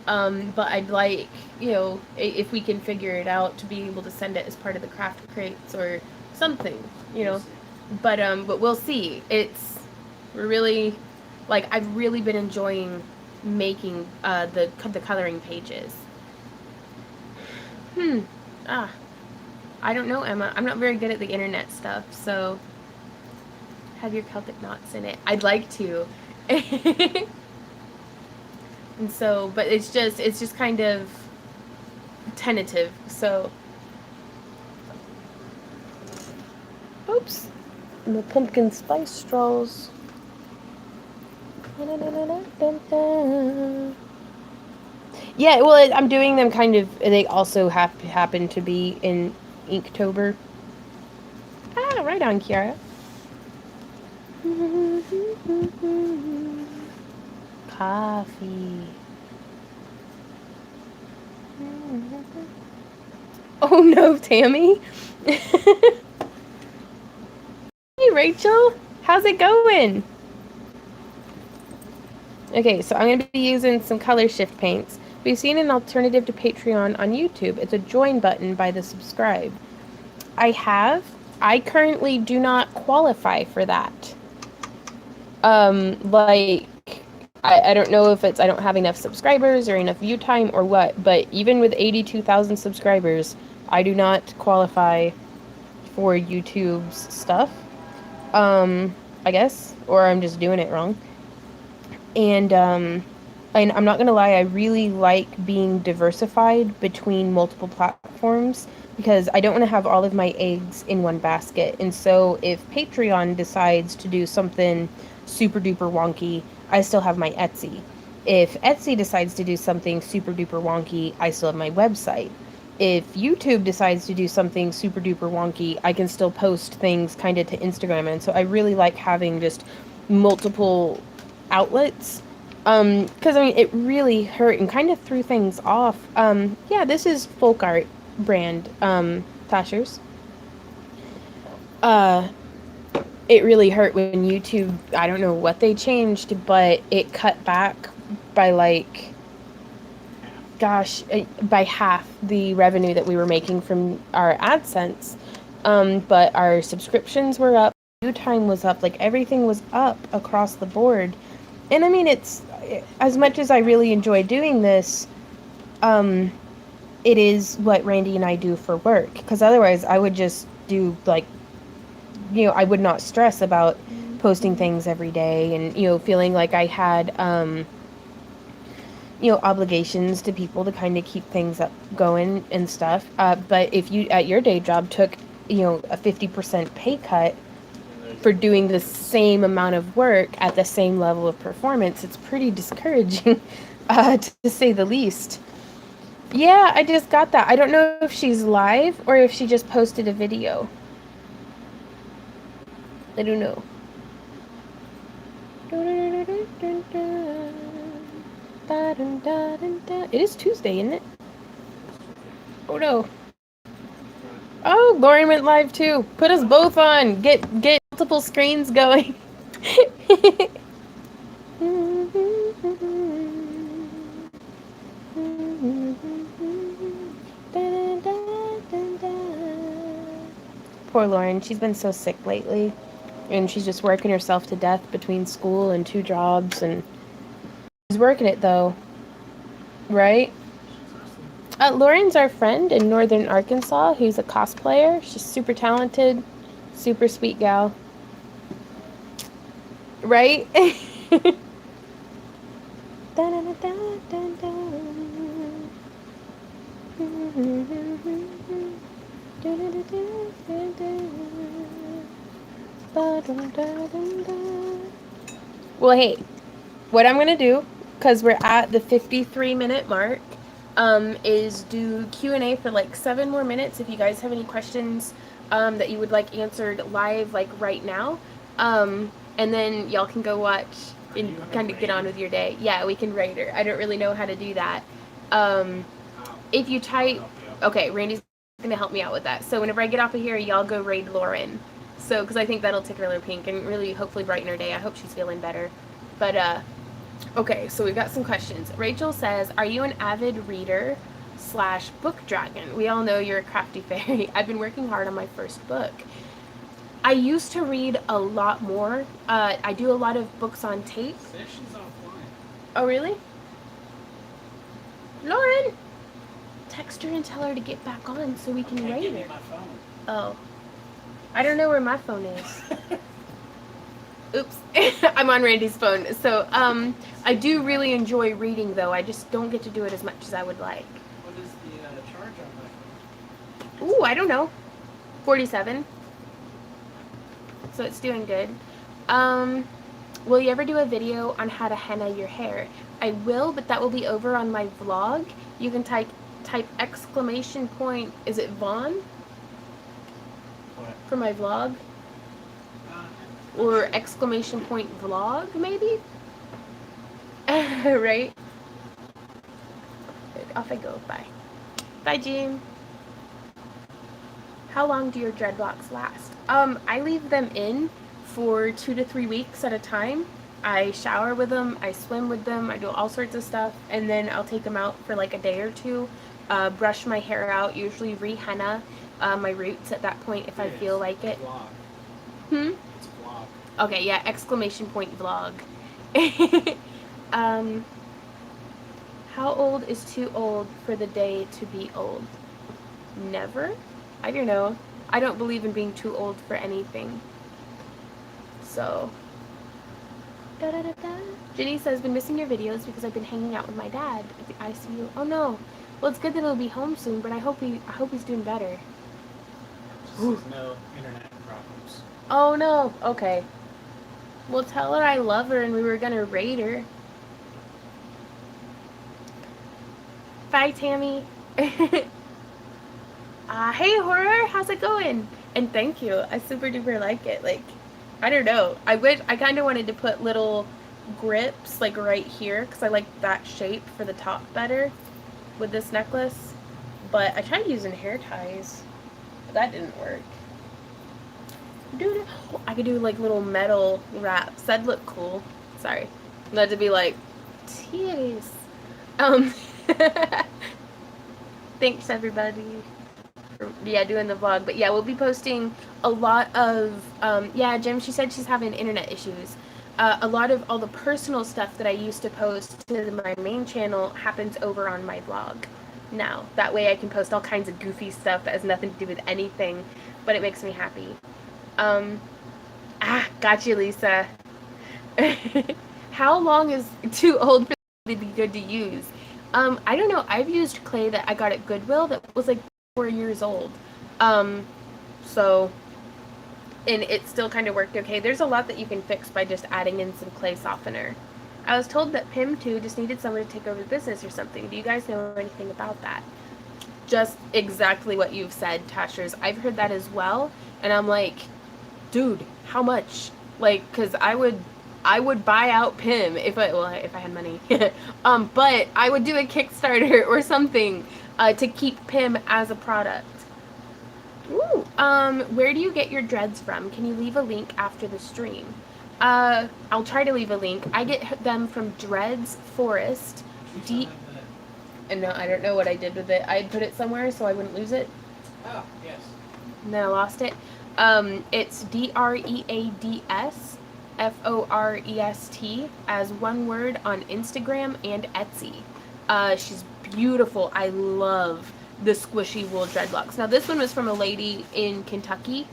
But I'd like, you know, if we can figure it out, to be able to send it as part of the craft crates or something, you know. But we'll see. We're really, like, I've really been enjoying making the coloring pages. I don't know, Emma. I'm not very good at the internet stuff, so have your Celtic knots in it. I'd like to. And so, but it's just kind of tentative, so. Oops. And the pumpkin spice straws. Yeah, well, I'm doing them kind of, they also happen to be in Inktober. Ah, right on, Kiara. Coffee. Oh no, Tammy. Hey, Rachel. How's it going? Okay, so I'm going to be using some color shift paints. We've seen an alternative to Patreon on YouTube. It's a join button by the subscribe. I have. I currently do not qualify for that. Like, I don't know if it's I don't have enough subscribers or enough view time or what, but even with 82,000 subscribers, I do not qualify for YouTube's stuff. I guess, or I'm just doing it wrong. And I'm not gonna lie, I really like being diversified between multiple platforms because I don't want to have all of my eggs in one basket. And so if Patreon decides to do something super duper wonky, I still have my Etsy. If Etsy decides to do something super duper wonky, I still have my website. If YouTube decides to do something super duper wonky, I can still post things kind of to Instagram. And so I really like having just multiple outlets. Because I mean, it really hurt and kind of threw things off. Yeah, this is folk art brand, Tashers. Uh, it really hurt when YouTube, I don't know what they changed, but it cut back by like, gosh, by half the revenue that we were making from our AdSense. But our subscriptions were up, view time was up, like everything was up across the board. And I mean, it's as much as I really enjoy doing this, it is what Randy and I do for work. Because otherwise, I would just do like, I would not stress about posting things every day and feeling like I had obligations to people to kind of keep things up going and stuff. But if you at your day job took a 50% pay cut for doing the same amount of work at the same level of performance, it's pretty discouraging, to say the least. Yeah, I just got that. I don't know if she's live or if she just posted a video. I don't know. It is Tuesday, isn't it? Oh no. Oh, Lauren went live too. Put us both on. Get multiple screens going. Poor Lauren. She's been so sick lately. And she's just working herself to death between school and 2 jobs. And she's working it though. Right? Lauren's our friend in Northern Arkansas who's a cosplayer. She's super talented, super sweet gal. Right? Well, hey, what I'm going to do, because we're at the 53-minute mark, is do Q&A for like 7 more minutes if you guys have any questions that you would like answered live, like right now. And then y'all can go watch and kind of get on with your day. Yeah, we can rate her. I don't really know how to do that. If you type... Okay, Randy's going to help me out with that. So whenever I get off of here, y'all go raid Lauren. So, because I think that'll tickle her pink and really hopefully brighten her day. I hope she's feeling better. But, okay, so we've got some questions. Rachel says, are you an avid reader / book dragon? We all know you're a crafty fairy. I've been working hard on my first book. I used to read a lot more. I do a lot of books on tape. Session's offline. Oh, really? Lauren! Text her and tell her to get back on so we can rate her. My phone. Oh. I don't know where my phone is. Oops. I'm on Randy's phone. So, I do really enjoy reading, though. I just don't get to do it as much as I would like. What is the charge on my phone? Ooh, I don't know. 47. So it's doing good. Will you ever do a video on how to henna your hair? I will, but that will be over on my vlog. You can type exclamation point. Is it Vaughn? What? For my vlog? Or exclamation point vlog, maybe? Right? Off I go. Bye. Bye, Jean. How long do your dreadlocks last? I leave them in for 2 to 3 weeks at a time. I shower with them, I swim with them, I do all sorts of stuff, and then I'll take them out for like a day or two, brush my hair out, usually re-henna my roots at that point if I feel like it. Vlog. Hmm? It's a vlog. Okay, yeah, exclamation point vlog. um, how old is too old for the day to be old? Never? I don't know. I don't believe in being too old for anything. So, da da da da. Jenny says, been missing your videos because I've been hanging out with my dad at the ICU. Oh no. Well, it's good that he'll be home soon, but I hope he's doing better. Just no internet problems. Oh no. Okay. Well, tell her I love her and we were gonna raid her. Bye, Tammy. Hey, Horror, how's it going? And thank you. I super duper like it. Like, I don't know. I kind of wanted to put little grips like right here because I like that shape for the top better with this necklace. But I tried using hair ties, but that didn't work. Dude, I could do like little metal wraps. That'd look cool. Sorry, not to be like titties. Thanks everybody. Yeah, doing the vlog. But yeah, we'll be posting a lot of yeah, Jim, she said she's having internet issues. A lot of all the personal stuff that I used to post to my main channel happens over on my vlog now. That way I can post all kinds of goofy stuff that has nothing to do with anything, but it makes me happy. Got you, Lisa. How long is too old for it to be good to use? I don't know. I've used clay that I got at Goodwill that was like 4 years old. So, and it still kind of worked okay. There's a lot that you can fix by just adding in some clay softener. I was told that Pim too just needed someone to take over the business or something. Do you guys know anything about that? Just exactly what you've said, Tashers. I've heard that as well, and I'm like, dude, how much? Like, cause I would buy out Pim if I had money. But I would do a Kickstarter or something to keep Pim as a product. Ooh. Where do you get your dreads from? Can you leave a link after the stream? I'll try to leave a link. I get them from Dreads Forest. And no, I don't know what I did with it. I put it somewhere so I wouldn't lose it. Oh, yes. And then I lost it. It's DREADS FOREST as one word on Instagram and Etsy. She's beautiful. I love the squishy wool dreadlocks. Now this one was from a lady in Kentucky,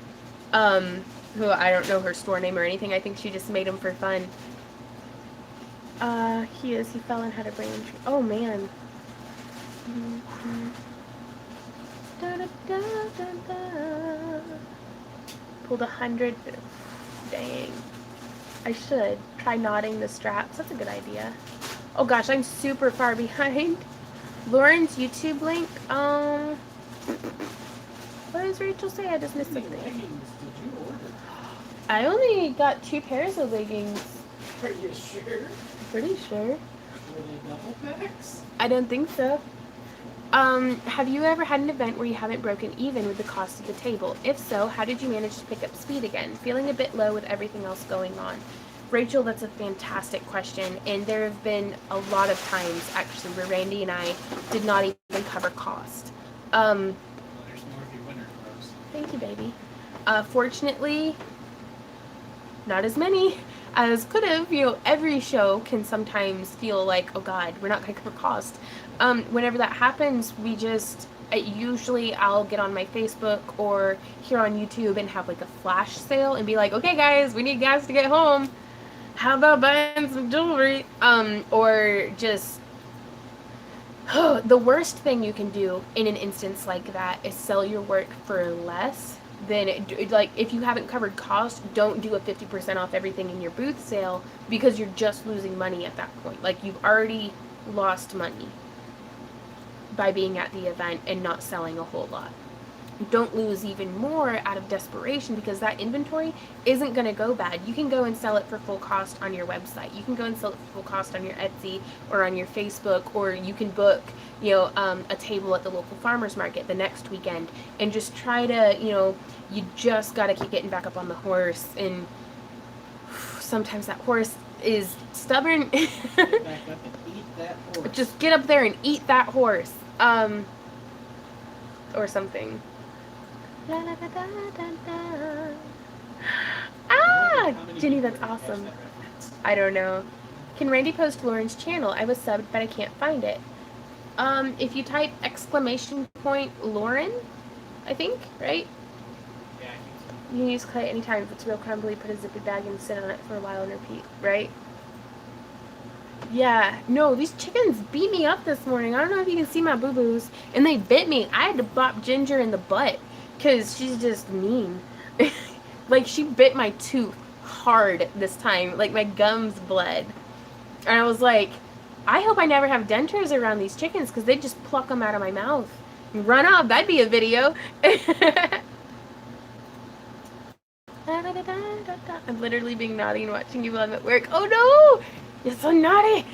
who I don't know her store name or anything. I think she just made them for fun. He fell and had a brain injury. Oh man. Da, da, da, da, da. Pulled 100. Dang. I should try knotting the straps. That's a good idea. Oh gosh, I'm super far behind. Lauren's YouTube link. What does Rachel say? I just missed something. Leggings did you order? I only got 2 pairs of leggings. Are you sure? Pretty sure. Were they double packs? I don't think so. Have you ever had an event where you haven't broken even with the cost of the table? If so, how did you manage to pick up speed again? Feeling a bit low with everything else going on. Rachel, that's a fantastic question, and there have been a lot of times, actually, where Randy and I did not even cover cost. Well, there's more if you win her close. Thank you, baby. Fortunately, not as many as could have. You know, every show can sometimes feel like, oh God, we're not going to cover cost. Whenever that happens, usually I'll get on my Facebook or here on YouTube and have like a flash sale and be like, okay guys, we need gas to get home. How about buying some jewelry? Or just, the worst thing you can do in an instance like that is sell your work for less than, like, if you haven't covered cost, don't do a 50% off everything in your booth sale because you're just losing money at that point. Like, you've already lost money by being at the event and not selling a whole lot. Don't lose even more out of desperation because that inventory isn't going to go bad. You can go and sell it for full cost on your website. You can go and sell it for full cost on your Etsy or on your Facebook, or you can book, a table at the local farmers market the next weekend and just try to, you just got to keep getting back up on the horse. And sometimes that horse is stubborn. Get back up and eat that horse. Just get up there and eat that horse. Or something. La, la, da, da, da, da. Ah! Jenny, that's awesome. I don't know. Can Randy post Lauren's channel? I was subbed, but I can't find it. If you type exclamation point Lauren, I think, right? Yeah, I think so. You can use clay anytime. If it's real crumbly, put a zippy bag and sit on it for a while and repeat, right? Yeah. No, these chickens beat me up this morning. I don't know if you can see my boo-boos. And they bit me. I had to bop Ginger in the butt because she's just mean. Like, she bit my tooth hard this time. Like, my gums bled. And I was like, I hope I never have dentures around these chickens because they just pluck them out of my mouth and run off. That'd be a video. I'm literally being naughty and watching you while I'm at work. Oh no! You're so naughty!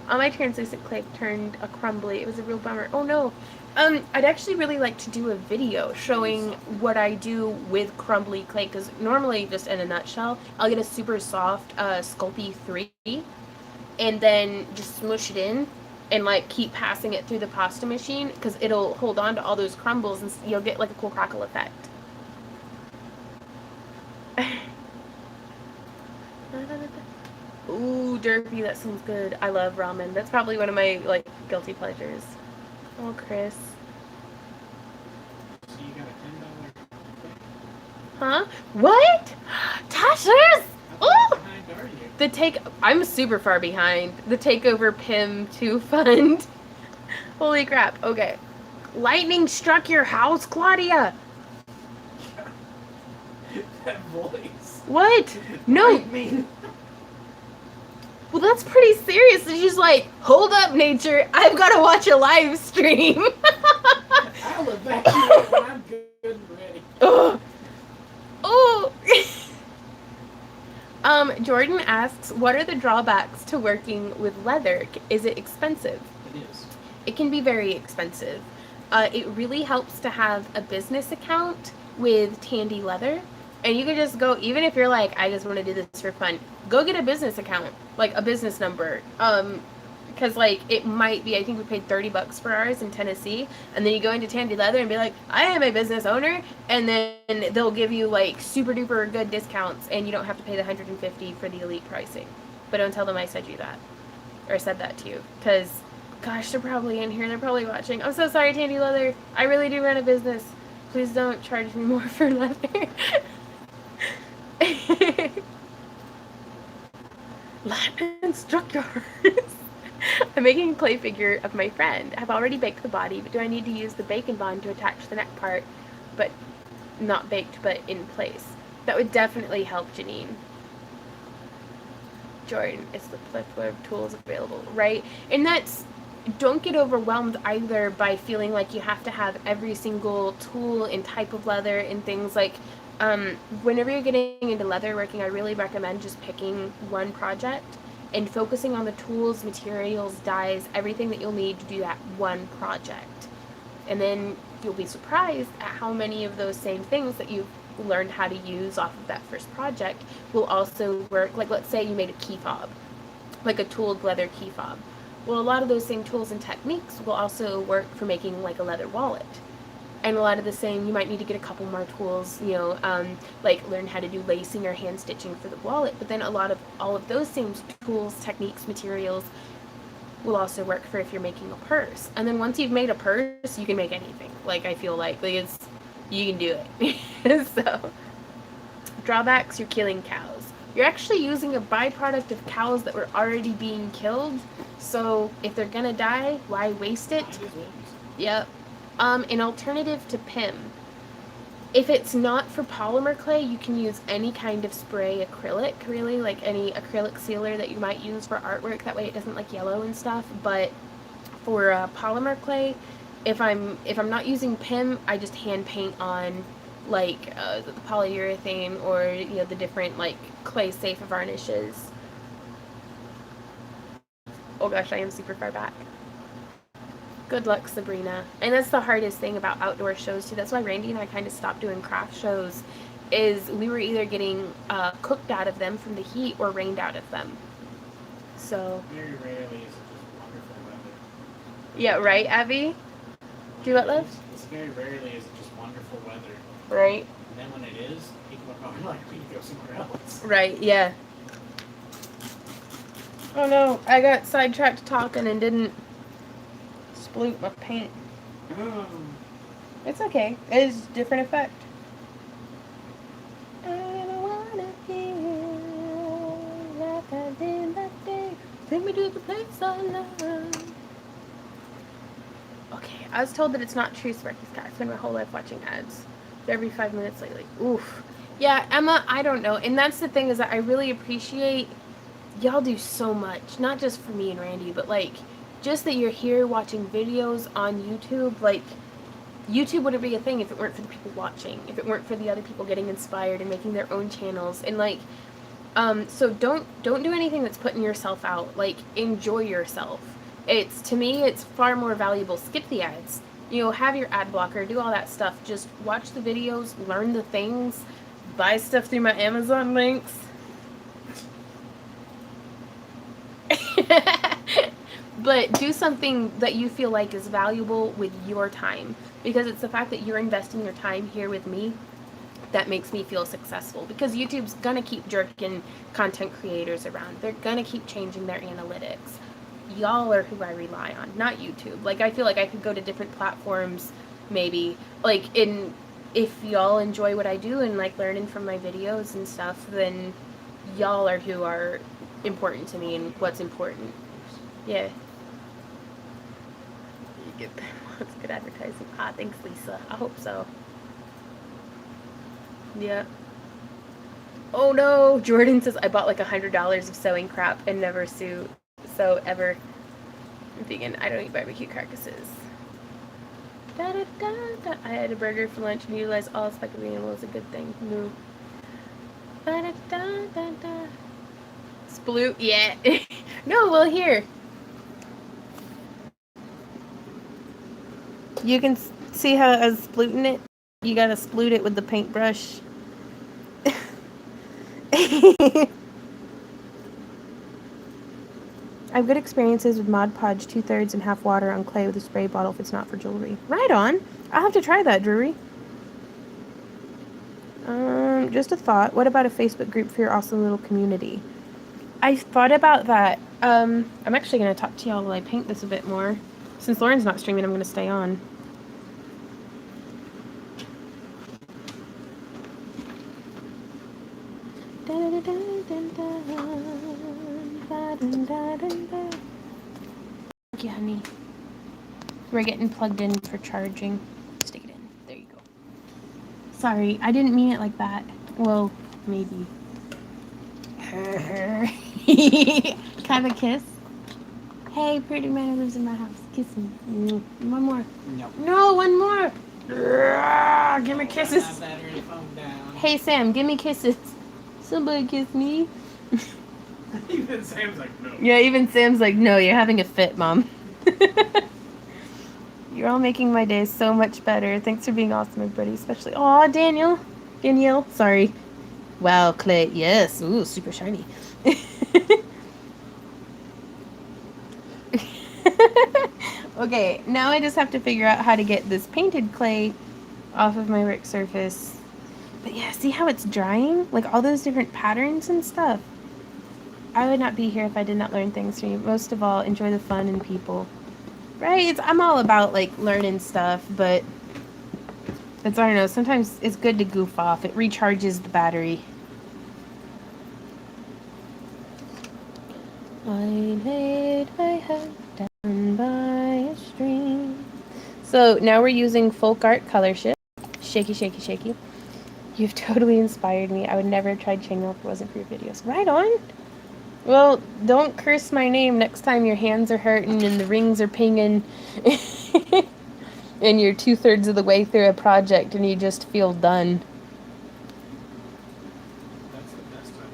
All my translucent clay turned a crumbly. It was a real bummer. Oh no. I'd actually really like to do a video showing what I do with crumbly clay, because normally, just in a nutshell, I'll get a super soft Sculpey 3 and then just smush it in and like keep passing it through the pasta machine because it'll hold on to all those crumbles and you'll get like a cool crackle effect. Ooh, derpy, that sounds good. I love ramen. That's probably one of my like guilty pleasures. Oh, Chris. So you got a $10. Huh? What? Tashers! How Oh! far behind are you? I'm super far behind. The Takeover PIM 2 fund. Holy crap. Okay. Lightning struck your house, Claudia. That voice. What? No. Me. Well, that's pretty serious. She's like, hold up, nature. I've got to watch a live stream. I'll evacuate when I'm good and ready. Oh. Oh. Jordan asks, what are the drawbacks to working with leather? Is it expensive? It is. It can be very expensive. It really helps to have a business account with Tandy Leather. And you can just go, even if you're like, I just want to do this for fun, go get a business account, like a business number. Because like it might be, I think we paid $30 for ours in Tennessee, and then you go into Tandy Leather and be like, I am a business owner, and then they'll give you like super duper good discounts, and you don't have to pay the $150 for the elite pricing. But don't tell them I said you that, or said that to you, because gosh, they're probably in here, they're probably watching. I'm so sorry, Tandy Leather. I really do run a business. Please don't charge me more for leather. Lightning struck yours. I'm making a clay figure of my friend. I've already baked the body, but do I need to use the bacon bond to attach the neck part, but not baked, but in place? That would definitely help, Janine. Jordan, it's the plethora of tools available, right? And that's, don't get overwhelmed either by feeling like you have to have every single tool and type of leather and things like, whenever you're getting into leather working, I really recommend just picking one project and focusing on the tools, materials, dyes, everything that you'll need to do that one project. And then you'll be surprised at how many of those same things that you've learned how to use off of that first project will also work. Like, let's say you made a key fob, like a tooled leather key fob. Well, a lot of those same tools and techniques will also work for making like a leather wallet. And a lot of the same, you might need to get a couple more tools, you know, like learn how to do lacing or hand stitching for the wallet. But then all of those same tools, techniques, materials will also work for if you're making a purse. And then once you've made a purse, you can make anything. Like, I feel like it's, you can do it. So, drawbacks, you're killing cows. You're actually using a byproduct of cows that were already being killed. So if they're gonna die, why waste it? Yep. An alternative to PIM. If it's not for polymer clay, you can use any kind of spray acrylic, really, like any acrylic sealer that you might use for artwork. That way it doesn't like yellow and stuff. But for polymer clay, if I'm not using PIM, I just hand paint on like the polyurethane or, you know, the different like clay safe varnishes. Oh gosh, I am super far back. Good luck, Sabrina. And that's the hardest thing about outdoor shows too. That's why Randy and I kind of stopped doing craft shows is we were either getting cooked out of them from the heat or rained out of them. So. Very rarely is it just wonderful weather. Yeah, right, Abby? Do what, love? It's very rarely is it just wonderful weather. Right. And then when it is, people are like, we need to go somewhere else. Right, yeah. Oh no, I got sidetracked talking and didn't sploot my paint. Oh. It's okay. It's a different effect. I don't wanna feel like I did that day. Take me to the place I love. Okay, I was told that it's not true, Sparky's cat. I spend my whole life watching ads. Every 5 minutes lately. Oof. Yeah, Emma, I don't know. And that's the thing is that I really appreciate y'all do so much. Not just for me and Randy, but like just that you're here watching videos on YouTube. Like YouTube wouldn't be a thing if it weren't for the people watching. If it weren't for the other people getting inspired and making their own channels. And like so don't do anything that's putting yourself out. Like enjoy yourself. It's to me it's far more valuable. Skip the ads. You know, have your ad blocker, do all that stuff. Just watch the videos, learn the things, buy stuff through my Amazon links. But do something that you feel like is valuable with your time, because it's the fact that you're investing your time here with me that makes me feel successful, because YouTube's gonna keep jerking content creators around. They're gonna keep changing their analytics. Y'all are who I rely on, not YouTube. Like I feel like I could go to different platforms maybe, like if y'all enjoy what I do and like learning from my videos and stuff, then y'all are who are important to me and what's important. Yeah. You get that. That's good advertising. Ah, thanks, Lisa. I hope so. Yeah. Oh no, Jordan says I bought like $100 of sewing crap and never sew ever. I'm vegan. I don't eat barbecue carcasses. Da, da, da, da. I had a burger for lunch and utilized all speckled animal is a good thing. No. Da, da, da, da, da. Sploot, yeah. No, well here. You can see how I was splooting it? You gotta sploot it with the paintbrush. I have good experiences with Mod Podge 2/3 and half water on clay with a spray bottle if it's not for jewelry. Right on. I'll have to try that, Drury. Just a thought. What about a Facebook group for your awesome little community? I thought about that. I'm actually going to talk to y'all while I paint this a bit more. Since Lauren's not streaming, I'm going to stay on. Thank you, honey. We're getting plugged in for charging. Stick it in. There you go. Sorry, I didn't mean it like that. Well, maybe. Can I have a kiss? Hey, pretty man who lives in my house. Kiss me. One more. No. No, one more. Give me kisses. Hey, Sam, give me kisses. Somebody kiss me. Even Sam's like, no. Yeah, even Sam's like, no, you're having a fit, Mom. You're all making my day so much better. Thanks for being awesome, everybody. Especially, aw, Danielle, sorry. Wow, clay, yes. Ooh, super shiny. Okay, now I just have to figure out how to get this painted clay off of my work surface. But yeah, see how it's drying? Like all those different patterns and stuff. I would not be here if I did not learn things from you. Most of all, enjoy the fun and people. Right? I'm all about like learning stuff, but it's, I don't know, sometimes it's good to goof off. It recharges the battery. I laid my head down by a stream. So now we're using folk art color shift. Shaky, shaky, shaky. You've totally inspired me. I would never have tried chainmail if it wasn't for your videos. Right on. Well, don't curse my name next time your hands are hurting and the rings are pinging and you're 2/3 of the way through a project and you just feel done. That's the best time.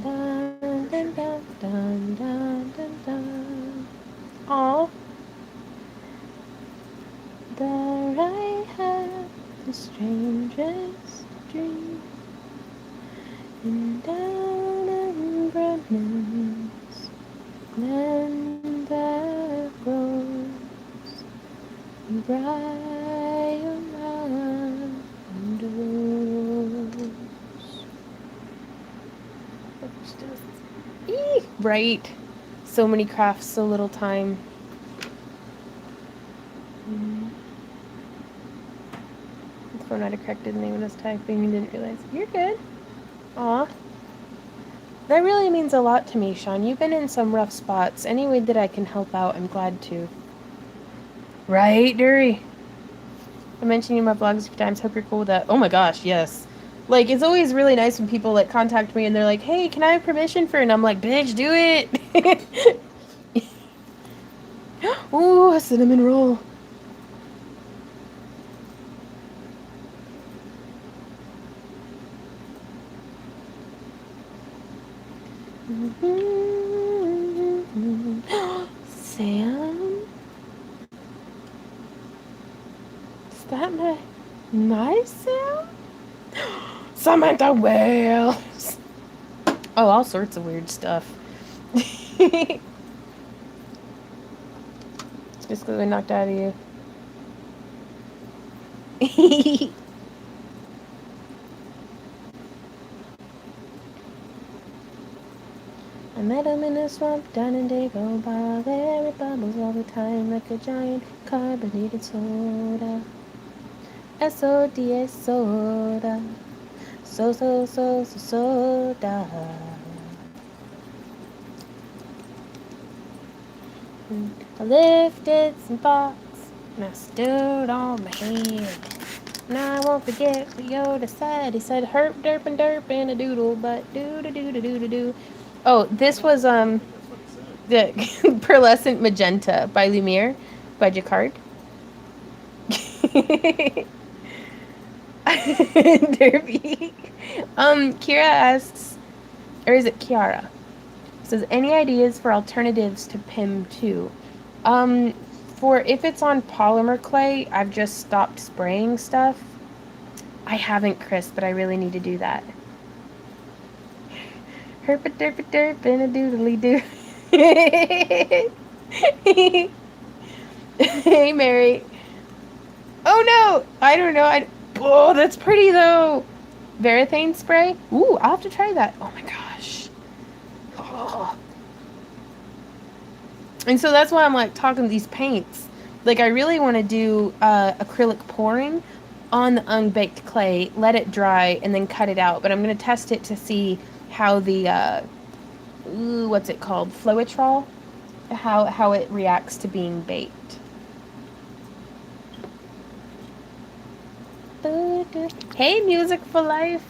Dun, dun, dun, dun, dun, dun, dun, dun. Aw. There I have the strangest stream and down and brightness, land that grows bright around us. Right. So many crafts, so little time. The phone might have corrected the name when I was typing and didn't realize. You're good. Aw. That really means a lot to me, Sean. You've been in some rough spots. Any way that I can help out, I'm glad to. Right, Dury? I mentioned you in my vlogs a few times. Hope you're cool with that. Oh my gosh, yes. Like, it's always really nice when people, like, contact me and they're like, hey, can I have permission for... And I'm like, bitch, do it! Ooh, a cinnamon roll. Sam? Is that my Sam? Samantha Wales! Oh, all sorts of weird stuff. Just because I knocked out of you. I met him in a swamp down in Dagobah, where it bubbles all the time like a giant carbonated soda. S-O-D-A soda. Soda. I lifted some box and I stood on my head. And I won't forget what Yoda said. He said, herp, derp, and derp, and a doodle, but doo-da-doo-da-doo-da-doo. Oh, this was, the Pearlescent Magenta by Lumiere, by Jacquard. Derby. Kira asks, or is it Kiara? Says, any ideas for alternatives to PIM 2? For if it's on polymer clay, I've just stopped spraying stuff. I haven't, Chris, but I really need to do that. Herpa derpa derp and a doodly doo. Hey, Mary. Oh no! I don't know. Oh, that's pretty though. Varathane spray? Ooh, I'll have to try that. Oh my gosh. Oh. And so that's why I'm like talking these paints. Like I really want to do acrylic pouring on the unbaked clay, let it dry, and then cut it out. But I'm going to test it to see how the, what's it called? Floetrol? How it reacts to being baked. Hey, Music for Life!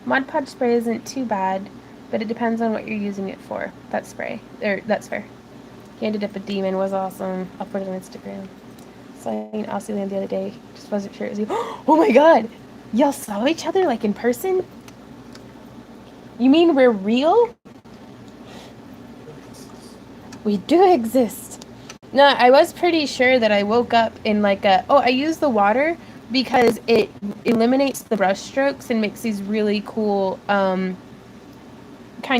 Mod Podge spray isn't too bad, but it depends on what you're using it for. That spray. That's fair. Handed Up a Demon was awesome. I'll put it on Instagram. Saw you in Aussie the other day. Just wasn't sure it was you. Oh my god! Y'all saw each other, like, in person? You mean we're real? We do exist. No, I was pretty sure that I woke up in, like, I use the water because it eliminates the brush strokes and makes these really cool, kind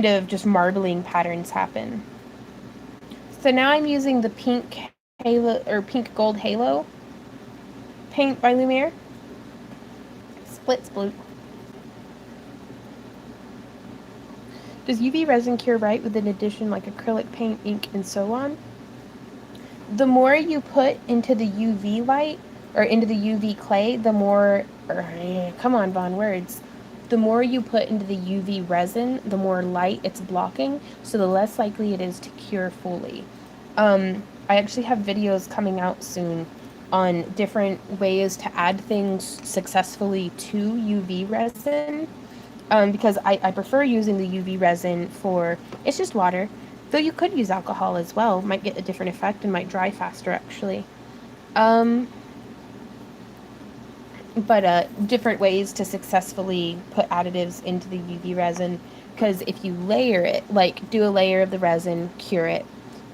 of just marbling patterns happen. So now I'm using the pink halo, or pink gold halo paint by Lumiere. Split sploot. Does UV resin cure right with an addition like acrylic paint, ink, and so on? The more you put into the UV light, or into the UV clay, the more, come on, Von, words. The more you put into the UV resin, the more light it's blocking, so the less likely it is to cure fully. I actually have videos coming out soon on different ways to add things successfully to UV resin, because I prefer using the UV resin for, it's just water, though you could use alcohol as well, might get a different effect and might dry faster actually. But different ways to successfully put additives into the UV resin, because if you layer it, like do a layer of the resin, cure it,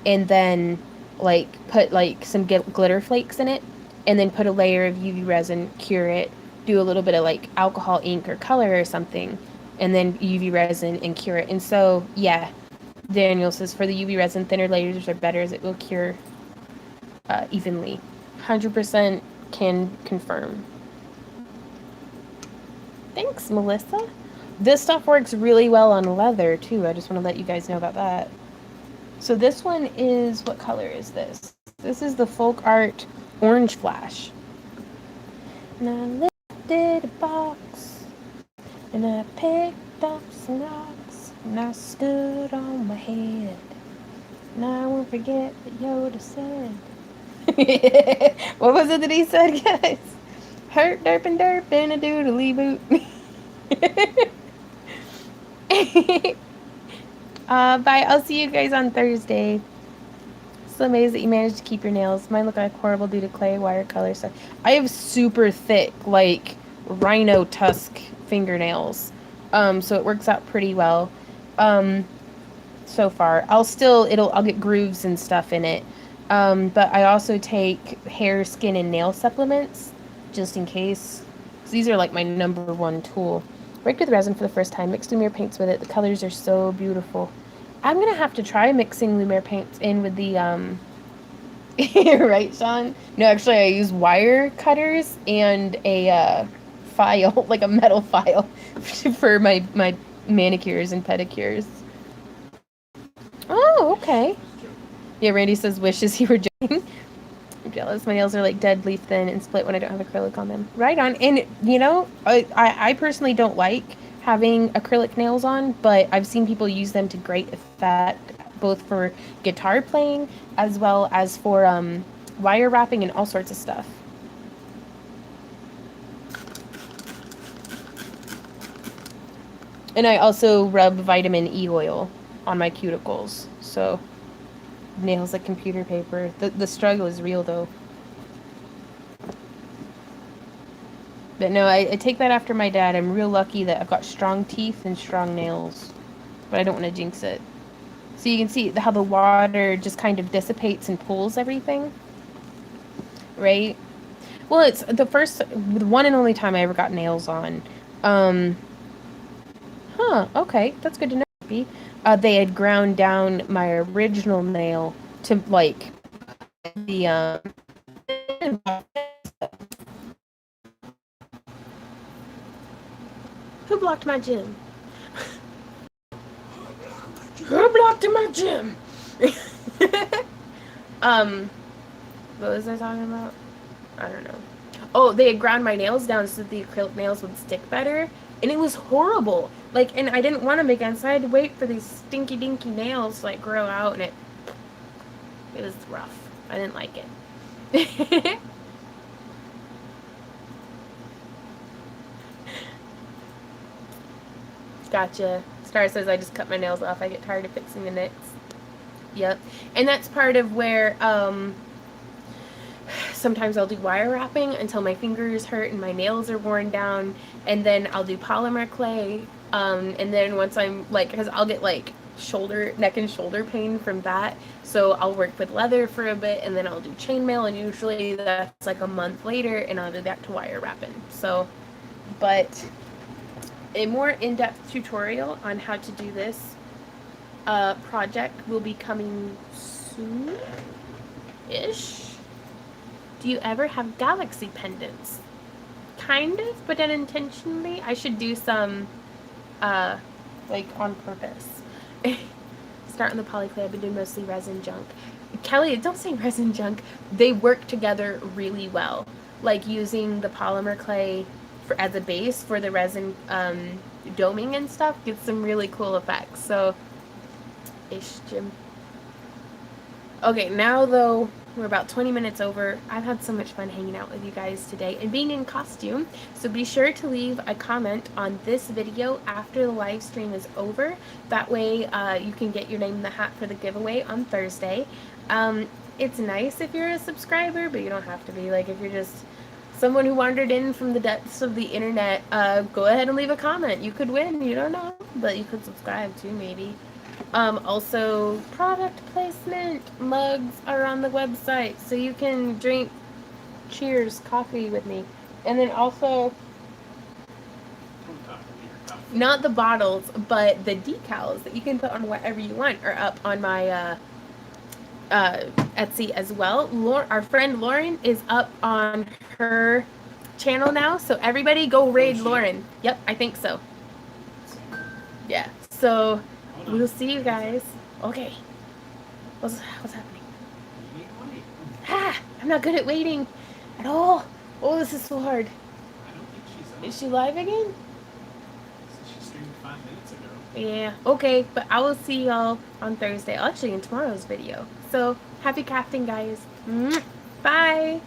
and then like put like some glitter flakes in it, and then put a layer of UV resin, cure it, do a little bit of like alcohol ink or color or something, and then UV resin and cure it. And so, yeah, Daniel says for the UV resin, thinner layers are better as it will cure evenly. 100% can confirm. Thanks, Melissa. This stuff works really well on leather, too. I just want to let you guys know about that. So this one is, what color is this? This is the Folk Art Orange Flash. And I lifted a box, and I picked up some rocks, and I stood on my head. And I won't forget what Yoda said. What was it that he said, guys? Hurt, derp, and derp, and a doodly boot. Bye. I'll see you guys on Thursday. So amazed that you managed to keep your nails. Mine look like horrible due to clay wire color stuff. I have super thick, like rhino tusk fingernails, so it works out pretty well. So far, I'll get grooves and stuff in it. But I also take hair, skin, and nail supplements just in case. So these are like my number one tool. Worked with resin for the first time. Mixed Lumiere paints with it. The colors are so beautiful. I'm gonna have to try mixing Lumiere paints in with the right, Sean? No, actually, I use wire cutters and a file, like a metal file, for my manicures and pedicures. Oh, okay. Yeah, Randy says wishes he were joking. I'm jealous. My nails are like dead leaf thin and split when I don't have acrylic on them. Right on. And, you know, I personally don't like having acrylic nails on, but I've seen people use them to great effect, both for guitar playing as well as for wire wrapping and all sorts of stuff. And I also rub vitamin E oil on my cuticles, so nails like computer paper. The struggle is real, though. But no, I take that after my dad. I'm real lucky that I've got strong teeth and strong nails, but I don't want to jinx it. So you can see how the water just kind of dissipates and pulls everything, right? Well, it's the one and only time I ever got nails on. Okay, that's good to know. They had ground down my original nail to like the Who blocked my gym? Who blocked my gym? What was I talking about? I don't know. Oh, they had ground my nails down so that the acrylic nails would stick better, and it was horrible. Like, and I didn't want to make it, so I had to wait for these stinky dinky nails to like grow out, and it was rough. I didn't like it. Gotcha. Star says I just cut my nails off. I get tired of fixing the nicks. Yep. And that's part of where sometimes I'll do wire wrapping until my fingers hurt and my nails are worn down, and then I'll do polymer clay. And then once I'm like, because I'll get like neck and shoulder pain from that, so I'll work with leather for a bit, and then I'll do chainmail, and usually that's like a month later, and I'll do back to wire wrapping. So, but a more in-depth tutorial on how to do this project will be coming soon-ish. Do you ever have galaxy pendants? Kind of, but unintentionally. I should do some, like, on purpose. Start on the polyclay. I've been doing mostly resin junk. Kelly, don't say resin junk. They work together really well. Like, using the polymer clay as a base for the resin doming and stuff gets some really cool effects. So, Jim. Okay, now though, we're about 20 minutes over. I've had so much fun hanging out with you guys today and being in costume. So be sure to leave a comment on this video after the live stream is over. That way you can get your name in the hat for the giveaway on Thursday. It's nice if you're a subscriber, but you don't have to be. Like, if you're just someone who wandered in from the depths of the internet, go ahead and leave a comment. You could win, you don't know, but you could subscribe too, maybe. Also, product placement mugs are on the website, so you can drink cheers coffee with me. And then also, not the bottles, but the decals that you can put on whatever you want are up on my Etsy as well. Our friend Lauren is up on her channel now, so everybody go raid Lauren. Yep, I think so. Yeah. So we'll see you guys. Okay. What's happening? Ah, I'm not good at waiting at all. Oh, this is so hard. I don't think she's up. Is she live again? She streamed 5 minutes ago. Yeah. Okay, but I will see y'all on Thursday. Actually, in tomorrow's video. So happy crafting, guys. Bye.